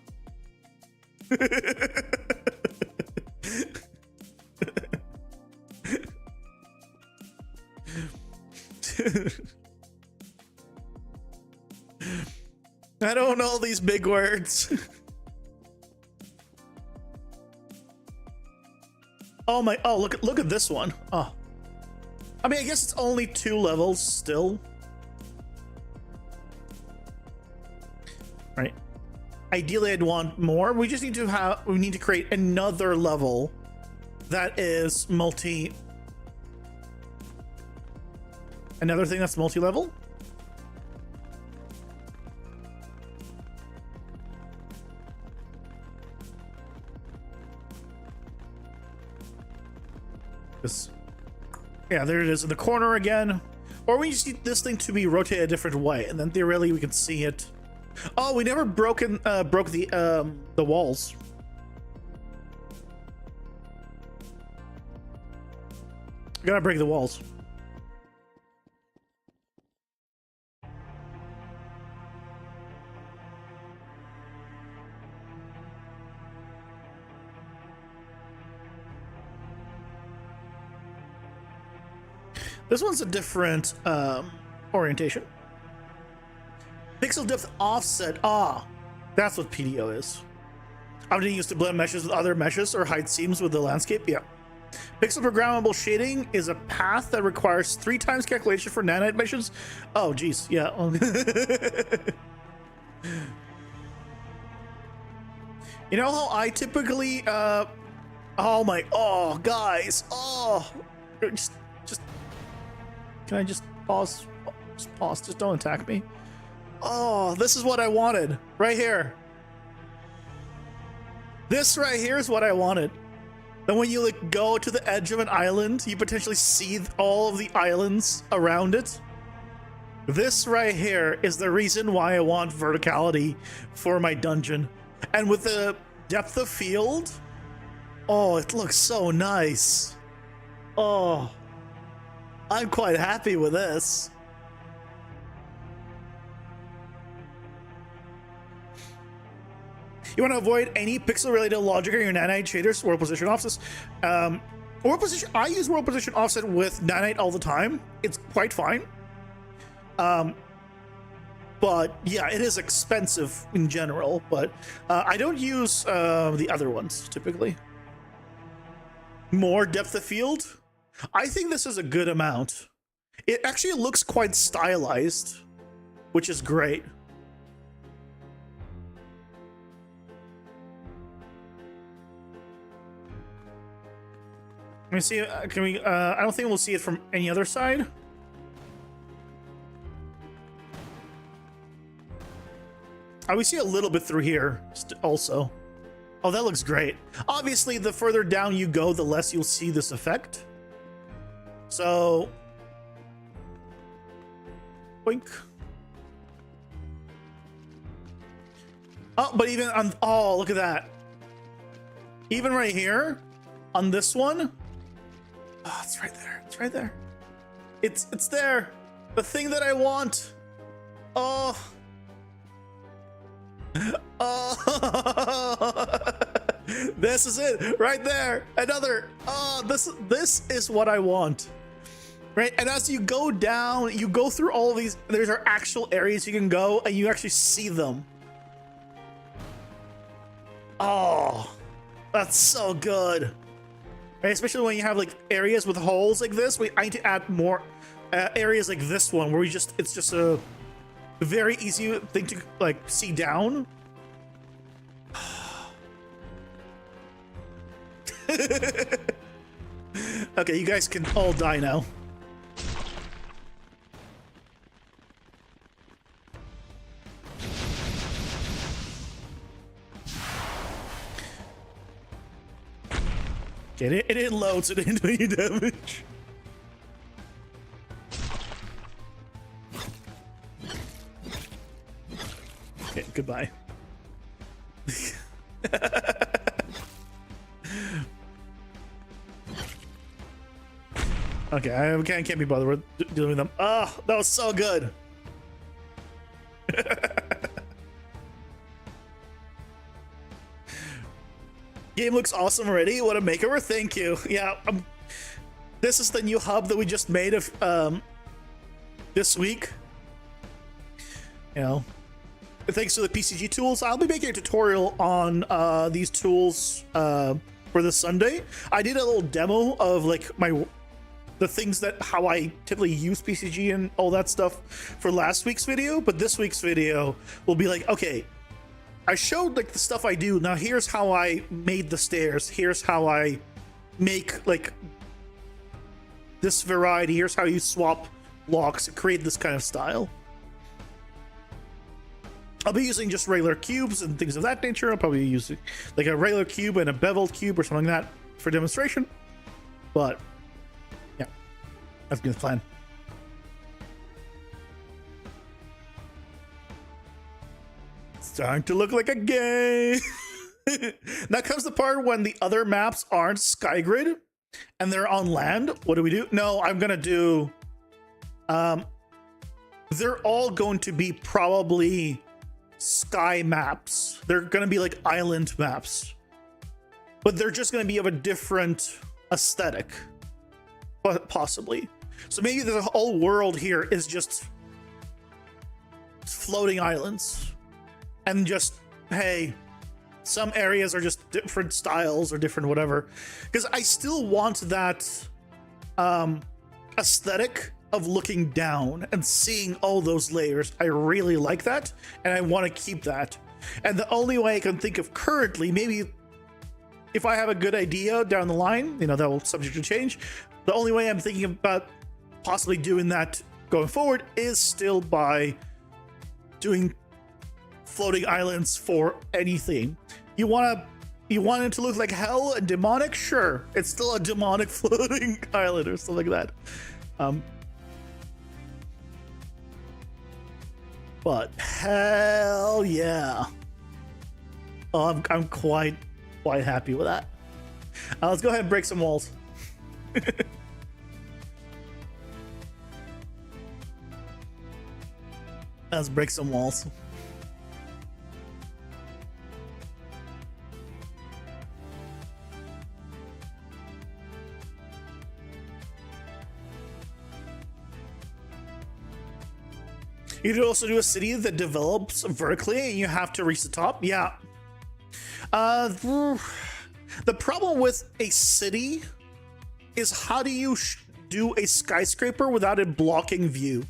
I don't know these big words. Oh my, oh, look at this one. Oh. I mean, I guess it's only 2 levels still. Right. Ideally, I'd want more. We just need to create another level that is another thing that's multi-level. Yeah, there it is in the corner again. Or we just need this thing to be rotated a different way, and then theoretically we can see it. Oh, we never broke the walls. We gotta break the walls. This one's a different orientation. Pixel depth offset. Ah, that's what PDO is. I'm going to use to blend meshes with other meshes or hide seams with the landscape. Yeah. Pixel programmable shading is a path that requires 3 times calculation for nanite meshes. Oh, geez. Yeah. You know how I typically oh guys, just can I just pause? Just pause. Just don't attack me. Oh, this is what I wanted right here. This right here is what I wanted. Then when you like go to the edge of an island, you potentially see all of the islands around it. This right here is the reason why I want verticality for my dungeon. And with the depth of field, oh, it looks so nice. Oh. I'm quite happy with this. You want to avoid any pixel-related logic in your nanite shaders, world position offsets. World position. I use world position offset with nanite all the time. It's quite fine. But yeah, it is expensive in general. But I don't use the other ones typically. More depth of field. I think this is a good amount. It actually looks quite stylized, which is great. Let me see. Can we? I don't think we'll see it from any other side. We see a little bit through here also. Oh, that looks great. Obviously, the further down you go, the less you'll see this effect. So, boink. Oh, but even on, oh, look at that. Even right here, on this one, oh, it's right there. It's right there. It's there. The thing that I want. Oh. Oh. This is it right there. Another. Oh, this is what I want. Right? And as you go down, you go through all of these. There's our actual areas you can go and you actually see them. Oh, that's so good. Right? Especially when you have like areas with holes like this. I need to add more areas like this one where it's just a very easy thing to like see down. Okay, you guys can all die now. Okay, it didn't load, so it didn't do any damage. Okay, goodbye. Okay, I can't be bothered with dealing with them. Oh, that was so good. Game looks awesome already. What a makeover! Thank you. Yeah, this is the new hub that we just made of this week. You know, thanks to the PCG tools. I'll be making a tutorial on these tools for this Sunday. I did a little demo of like the things that how I typically use PCG and all that stuff for last week's video, but this week's video will be like, okay, I showed like the stuff I do. Now here's how I made the stairs. Here's how I make like this variety. Here's how you swap blocks to create this kind of style. I'll be using just regular cubes and things of that nature. I'll probably use like a regular cube and a beveled cube or something like that for demonstration. But yeah, that's been the plan. Starting to look like a game. Now comes the part when the other maps aren't SkyGrid and they're on land. What do we do? No, I'm gonna do. They're all going to be probably sky maps. They're gonna be like island maps, but they're just gonna be of a different aesthetic, possibly. So maybe the whole world here is just floating islands. And just, hey, some areas are just different styles or different whatever. Because I still want that aesthetic of looking down and seeing all those layers. I really like that, and I want to keep that. And the only way I can think of currently, maybe if I have a good idea down the line, you know, that will subject to change. The only way I'm thinking about possibly doing that going forward is still by doing floating islands for anything. You want it to look like hell and demonic? Sure, it's still a demonic floating island or something like that. But hell yeah. Oh, I'm quite happy with that. Let's go ahead and break some walls. Let's break some walls. You could also do a city that develops vertically and you have to reach the top. Yeah. The problem with a city is how do you do a skyscraper without it blocking view?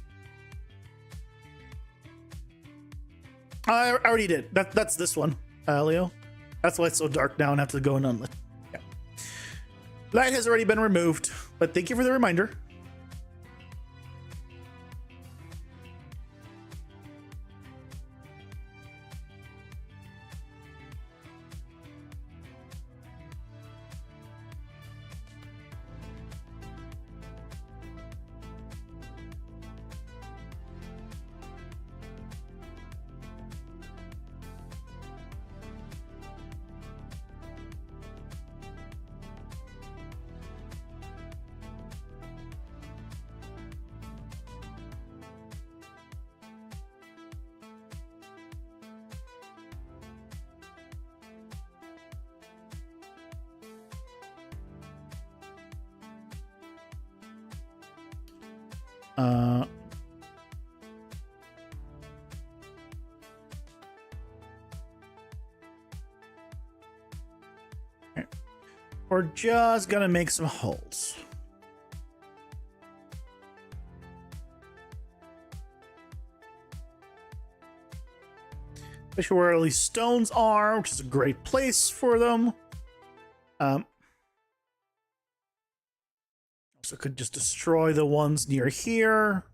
I already did. That's this one, Leo. That's why it's so dark now and I have to go in unlit. Yeah. Light has already been removed, but thank you for the reminder. We're just gonna make some holes. Especially where all these stones are, which is a great place for them. Also could just destroy the ones near here.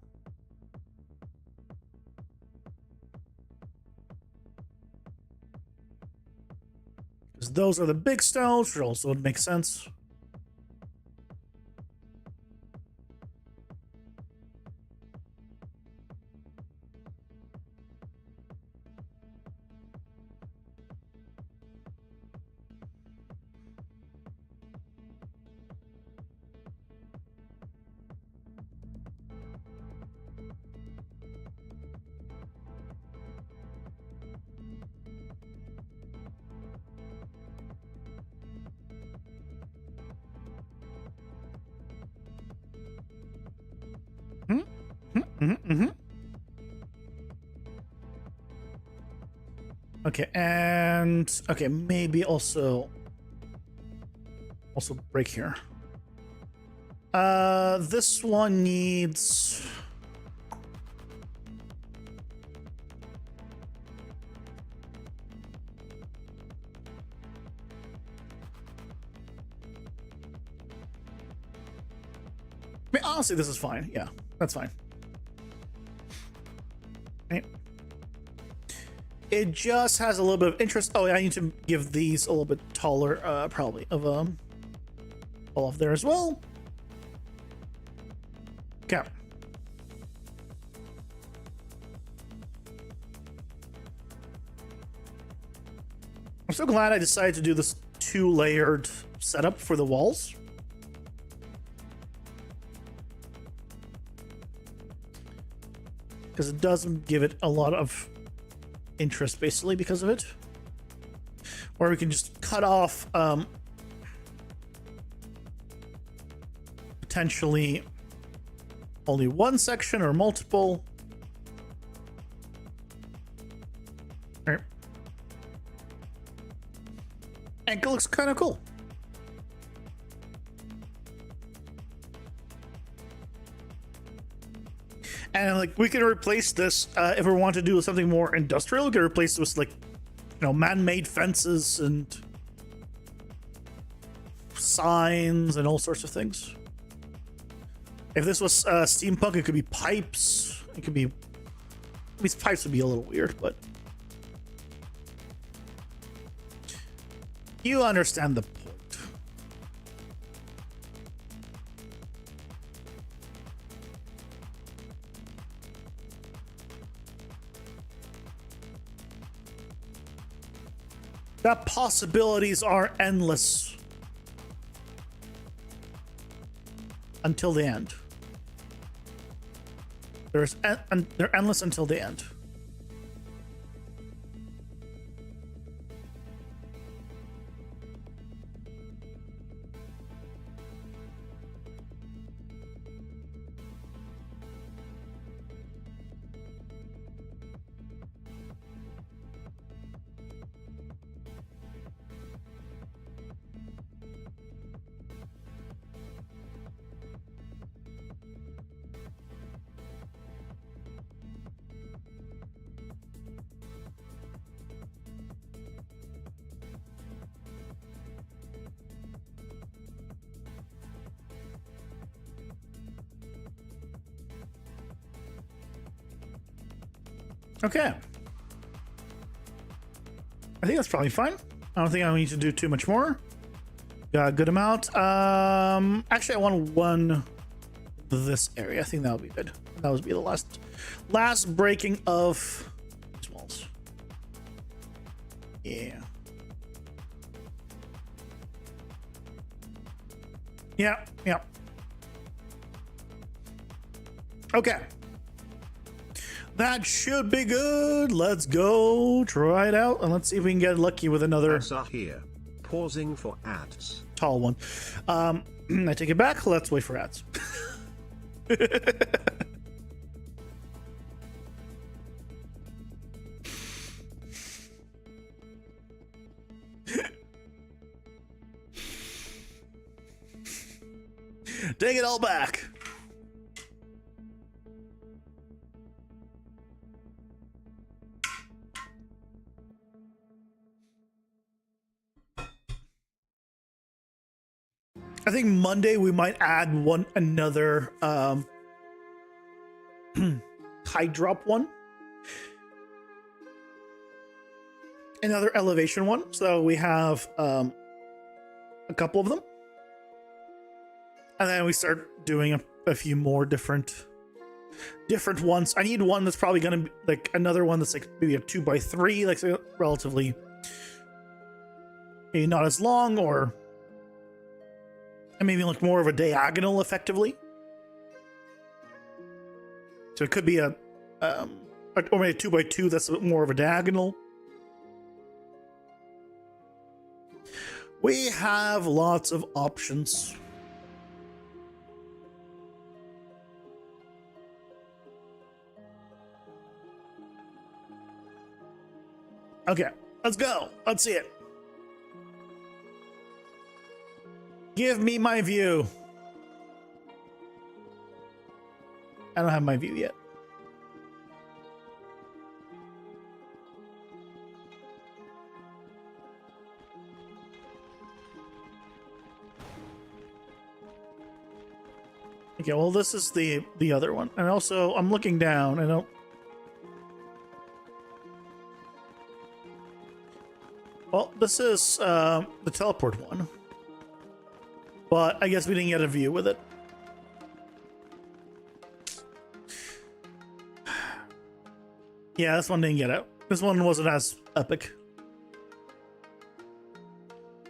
Because those are the big stones, which also would make sense. Okay, and okay, maybe also break here. This one needs I mean, honestly, this is fine. Yeah, that's fine. Right. It just has a little bit of interest. Oh, I need to give these a little bit taller, probably, of all of there as well. Okay. I'm so glad I decided to do this 2-layered setup for the walls. Because it doesn't give it a lot of interest, basically, because of it. Or we can just cut off potentially only one section or multiple. All right. And it looks kind of cool. And like we can replace this if we want to do something more industrial. We can replace this with like, you know, man-made fences and signs and all sorts of things. If this was steampunk, it could be pipes. It could be. These pipes would be a little weird, but you understand the point. The possibilities are endless until the end. They're endless until the end. Okay. I think that's probably fine. I don't think I need to do too much more. Got a good amount. Actually, I want one this area. I think that would be good. That would be the last breaking of these walls. Yeah. Yeah. Okay. That should be good. Let's go try it out and let's see if we can get lucky with another Ads are here. Pausing for ads. tall one. I take it back. Let's wait for ads. Take it all back. I think Monday we might add another high drop one. Another elevation one. So we have a couple of them. And then we start doing a few more different ones. I need one that's probably gonna be like another one that's like maybe a 2x3, like so relatively maybe not as long, or and maybe like more of a diagonal effectively. So it could be or maybe a 2x2 that's a bit more of a diagonal. We have lots of options. Okay, let's go. Let's see it. Give me my view. I don't have my view yet. Okay, well, this is the other one. And also, I'm looking down. I don't... Well, this is the teleport one. But I guess we didn't get a view with it. Yeah, this one didn't get it. This one wasn't as epic.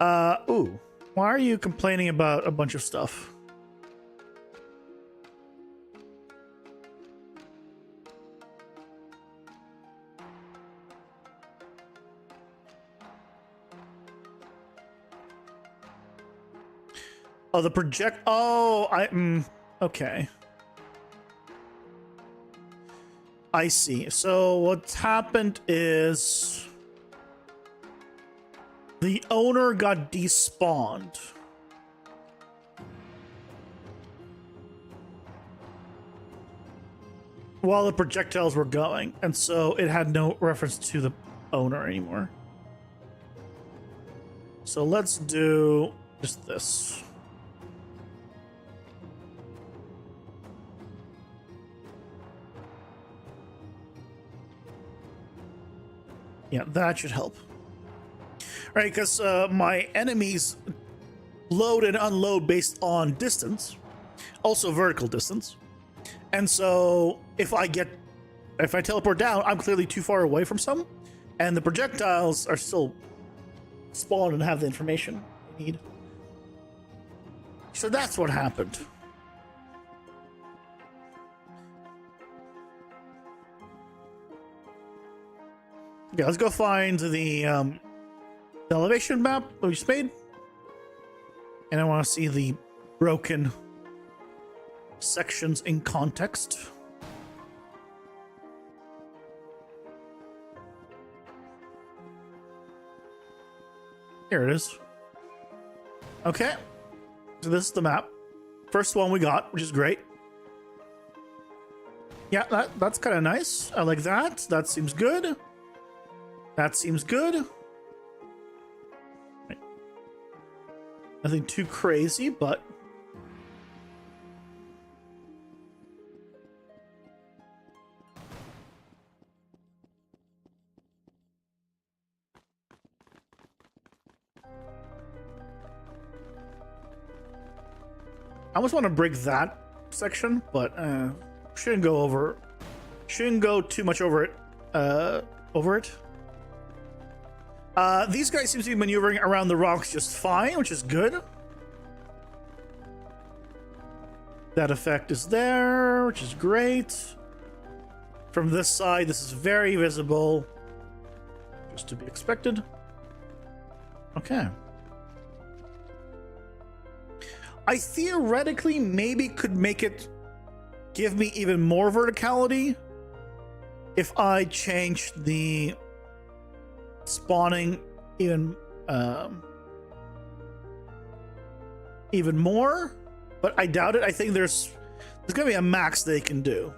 Ooh. Why are you complaining about a bunch of stuff? Oh, the project. Oh, okay. I see. So what's happened is the owner got despawned. While the projectiles were going, and so it had no reference to the owner anymore. So let's do just this. Yeah, that should help. Right, because my enemies load and unload based on distance, also vertical distance. And so if I teleport down, I'm clearly too far away from some, and the projectiles are still spawned and have the information I need. So that's what happened. Okay, let's go find the elevation map that we just made. And I want to see the broken sections in context. Here it is. Okay. So this is the map. First one we got, which is great. Yeah, that's kind of nice. I like that. That seems good. That seems good. Right. Nothing too crazy, but... almost want to break that section, but shouldn't go too much over it. These guys seem to be maneuvering around the rocks just fine, which is good. That effect is there, which is great. From this side, this is very visible. Just to be expected. Okay. I theoretically maybe could make it give me even more verticality if I change the spawning even more, but I doubt it. I think there's gonna be a max they can do.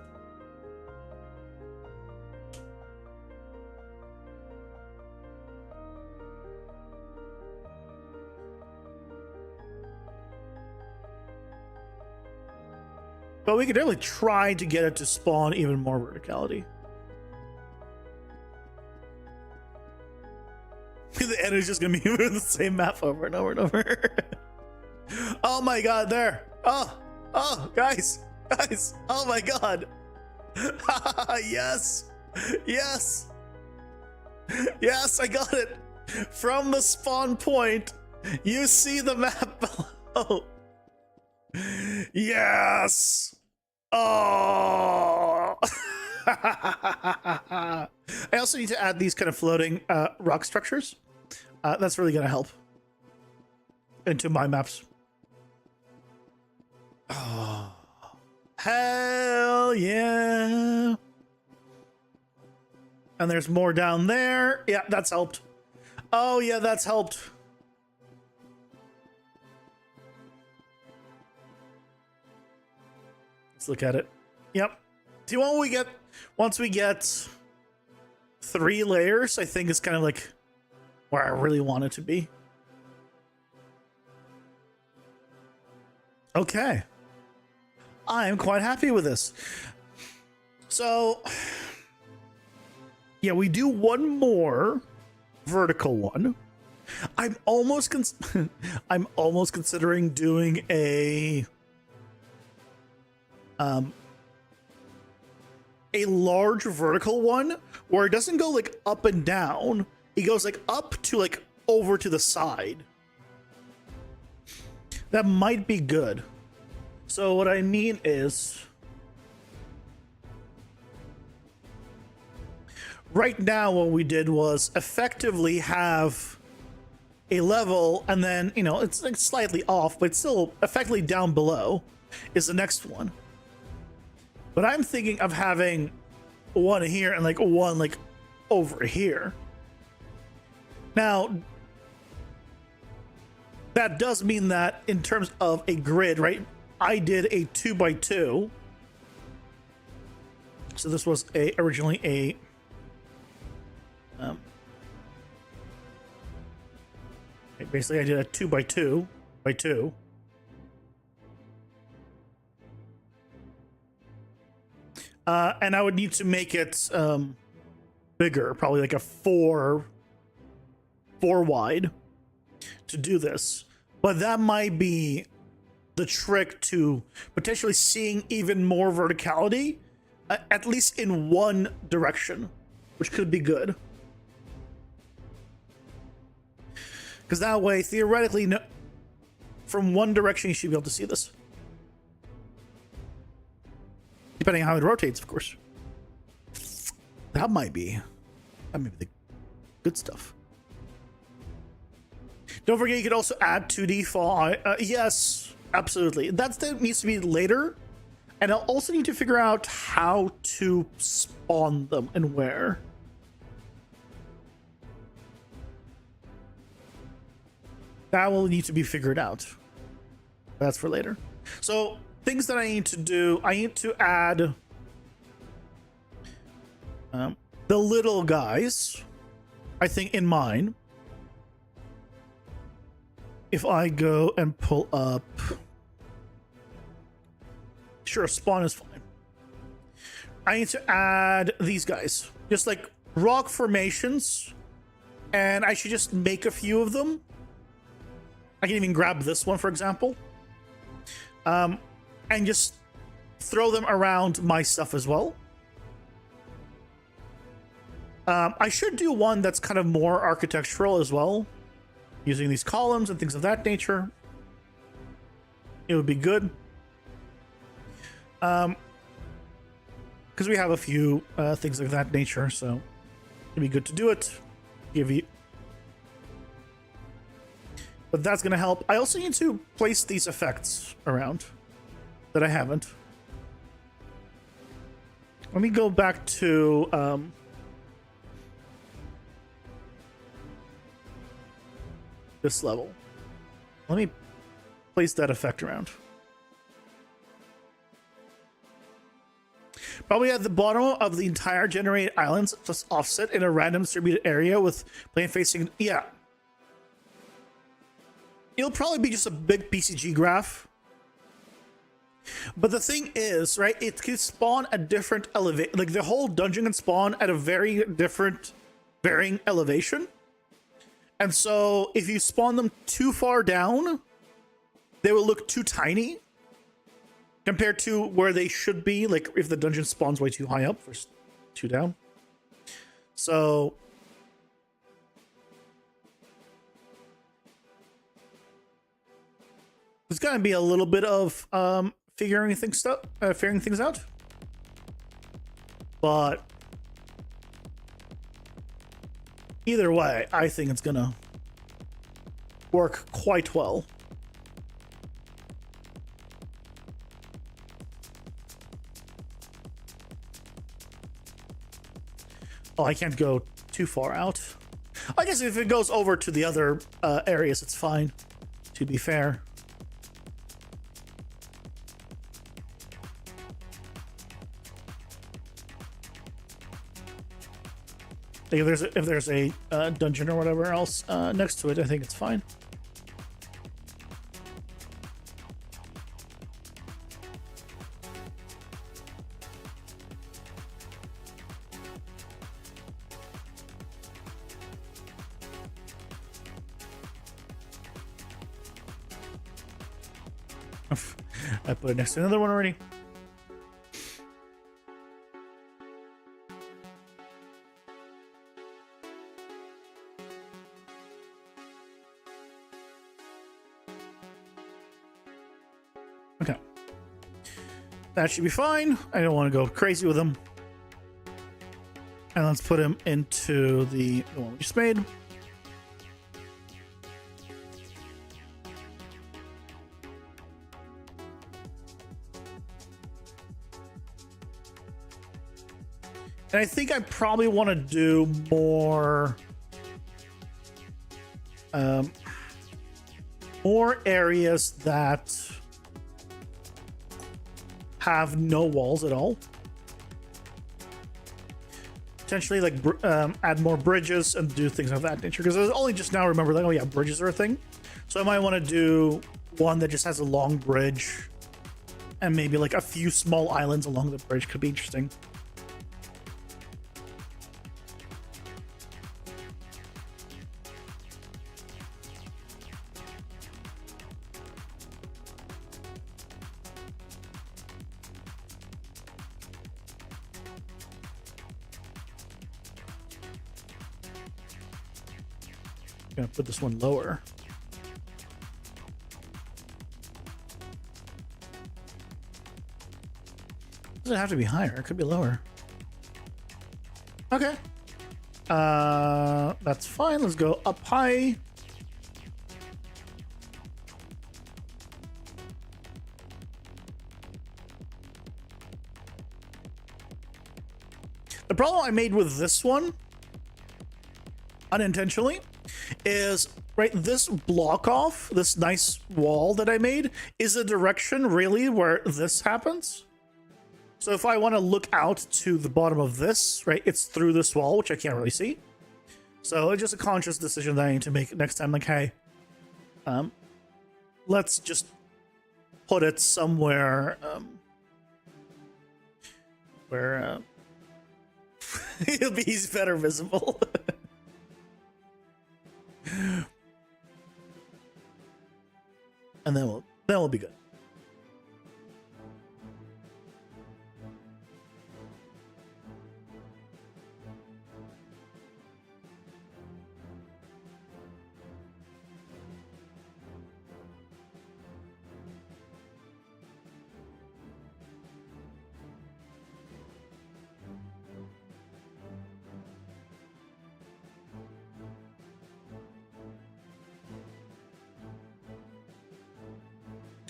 But we could definitely try to get it to spawn even more verticality. The end is just gonna be the same map over and over and over. Oh my god, there. Oh, guys. Oh my god. Yes. Yes, I got it. From the spawn point, you see the map below. Yes. Oh. I also need to add these kind of floating rock structures. That's really gonna help into my maps. Oh, hell yeah. And there's more down there. Yeah, that's helped. Oh yeah, that's helped. Let's look at it. Yep. See, once we get 3 layers, I think is kind of like where I really want it to be. Okay. I am quite happy with this. So, yeah, we do one more vertical one. I'm almost considering doing a large vertical one where it doesn't go like up and down. It goes like up to like over to the side. That might be good. So what I mean is, right now what we did was effectively have a level and then, you know, it's like slightly off, but still effectively down below is the next one. But I'm thinking of having one here and like one like over here. Now, that does mean that in terms of a grid, right? I did a 2x2. So this was originally a basically I did a 2x2 by 2. And I would need to make it bigger, probably like a 4 wide to do this. But that might be the trick to potentially seeing even more verticality, at least in one direction, which could be good. Because that way, theoretically, from one direction, you should be able to see this. Depending on how it rotates, of course. That might be the good stuff. Don't forget, you could also add 2D fall. Yes, absolutely. That needs to be later. And I'll also need to figure out how to spawn them and where. That will need to be figured out. That's for later. So, things that I need to do, I need to add the little guys, I think, in mine. If I go and pull up, sure, spawn is fine. I need to add these guys, just like rock formations, and I should just make a few of them. I can even grab this one, for example. and just throw them around my stuff as well. I should do one that's kind of more architectural as well, using these columns and things of that nature. It would be good. Because we have a few things of that nature, so it'd be good to do it. Give you. But that's going to help. I also need to place these effects around that I haven't. Let me go back to this level. Let me place that effect around. Probably at the bottom of the entire generated islands, just offset in a random distributed area with plane facing. Yeah. It'll probably be just a big PCG graph. But the thing is, right, it can spawn a different elevation. Like the whole dungeon can spawn at a very different, varying elevation. And so if you spawn them too far down, they will look too tiny compared to where they should be. Like if the dungeon spawns way too high up versus too down. So there's gonna be a little bit of figuring things out, but either way, I think it's gonna work quite well. Oh, I can't go too far out. I guess if it goes over to the other areas, it's fine, to be fair. If there's a dungeon or whatever else next to it, I think it's fine. I put it next to another one already. Okay. That should be fine. I don't want to go crazy with them. And let's put him into the one we just made. And I think I probably want to do more areas that have no walls at all. Potentially like add more bridges and do things of that nature, because I was only just now remember like, oh yeah, bridges are a thing. So I might want to do one that just has a long bridge and maybe like a few small islands along the bridge. Could be interesting. Gonna put this one lower. Doesn't have to be higher, it could be lower. Okay. That's fine. Let's go up high. The problem I made with this one, unintentionally, is right, this block off, this nice wall that I made, is a direction really where this happens. So if I want to look out to the bottom of this, right, it's through this wall, which I can't really see. So it's just a conscious decision that I need to make next time, like, hey, let's just put it somewhere where it'll be better visible. And then we'll be good.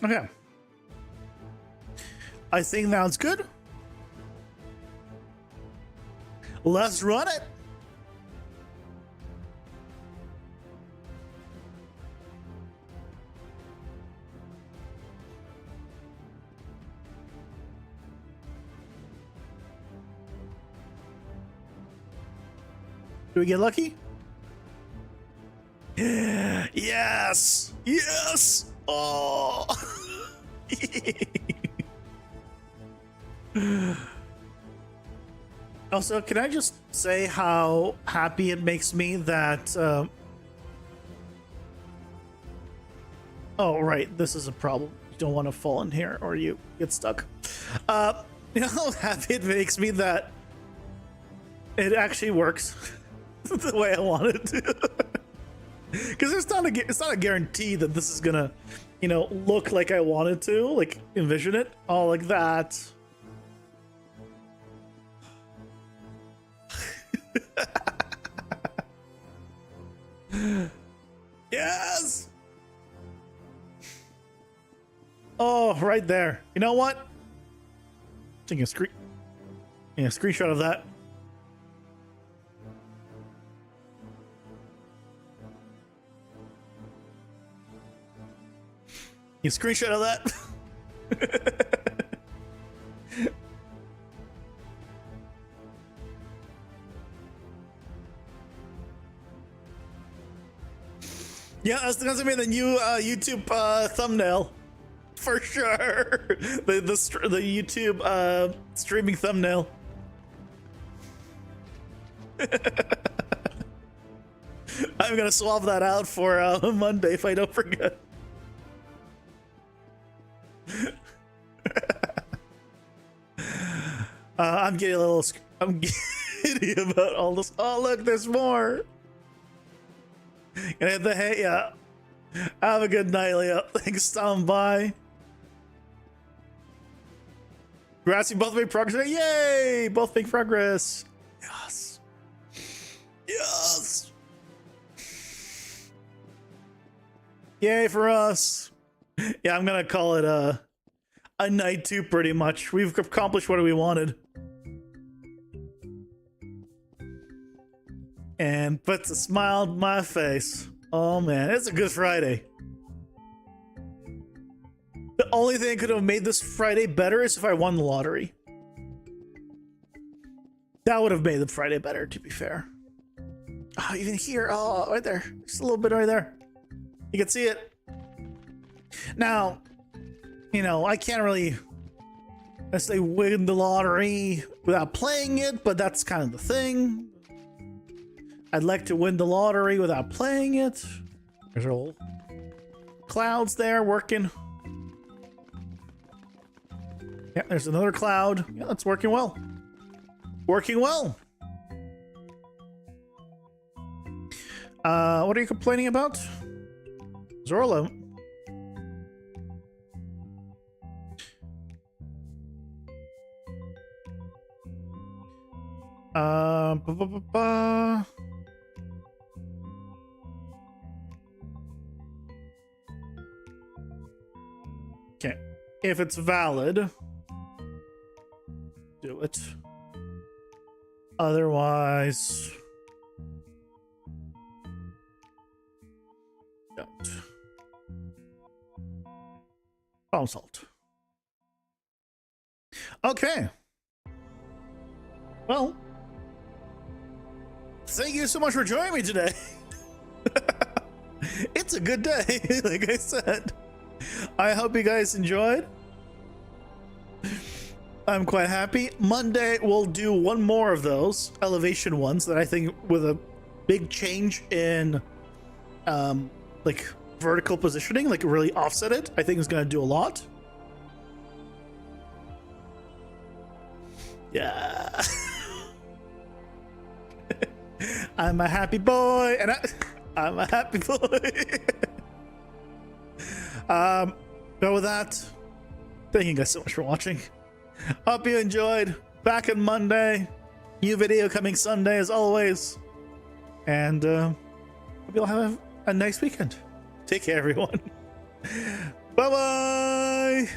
Okay. I think that's good. Let's run it. Do we get lucky? Yes! Yes! Oh! Also, can I just say how happy it makes me that... Oh, right. This is a problem. You don't want to fall in here or you get stuck. You know how happy it makes me that it actually works the way I want it to. Because it's not a guarantee that this is gonna, you know, look like I want it to, like envision it all like that. Yes. Oh, right there. You know what? Taking a screenshot of that. You screenshot of that. Yeah, that's gonna be the new YouTube thumbnail for sure. The YouTube streaming thumbnail. I'm gonna swap that out for Monday if I don't forget. I'm getting a little. I'm giddy about all this. Oh, look, there's more. And the hey, yeah. Have a good night, Leo. Thanks, stopping by. Congrats, you both made progress. Yay! Both make progress. Yes. Yes. Yay for us. Yeah, I'm gonna call it a night too, pretty much. We've accomplished what we wanted. And puts a smile on my face. Oh man, it's a good Friday. The only thing that could have made this Friday better is if I won the lottery. That would have made the Friday better, to be fair. Oh, even here, oh, right there. Just a little bit right there. You can see it. Now, you know, I can't really necessarily win the lottery without playing it, but that's kind of the thing. I'd like to win the lottery without playing it. There's all clouds there working. Yeah, there's another cloud. Yeah, that's working well. Working well. What are you complaining about? Zorlo. Okay, if it's valid, do it. Otherwise, don't. Problem solved. Okay. Well, thank you so much for joining me today. It's a good day, like I said. I hope you guys enjoyed. I'm quite happy. Monday, we'll do one more of those elevation ones that I think with a big change in like vertical positioning, like really offset it, I think is going to do a lot. Yeah. I'm a happy boy, and I'm a happy boy. But with that, thank you guys so much for watching. Hope you enjoyed. Back on Monday. New video coming Sunday as always. And hope you'll have a nice weekend. Take care, everyone. Bye bye.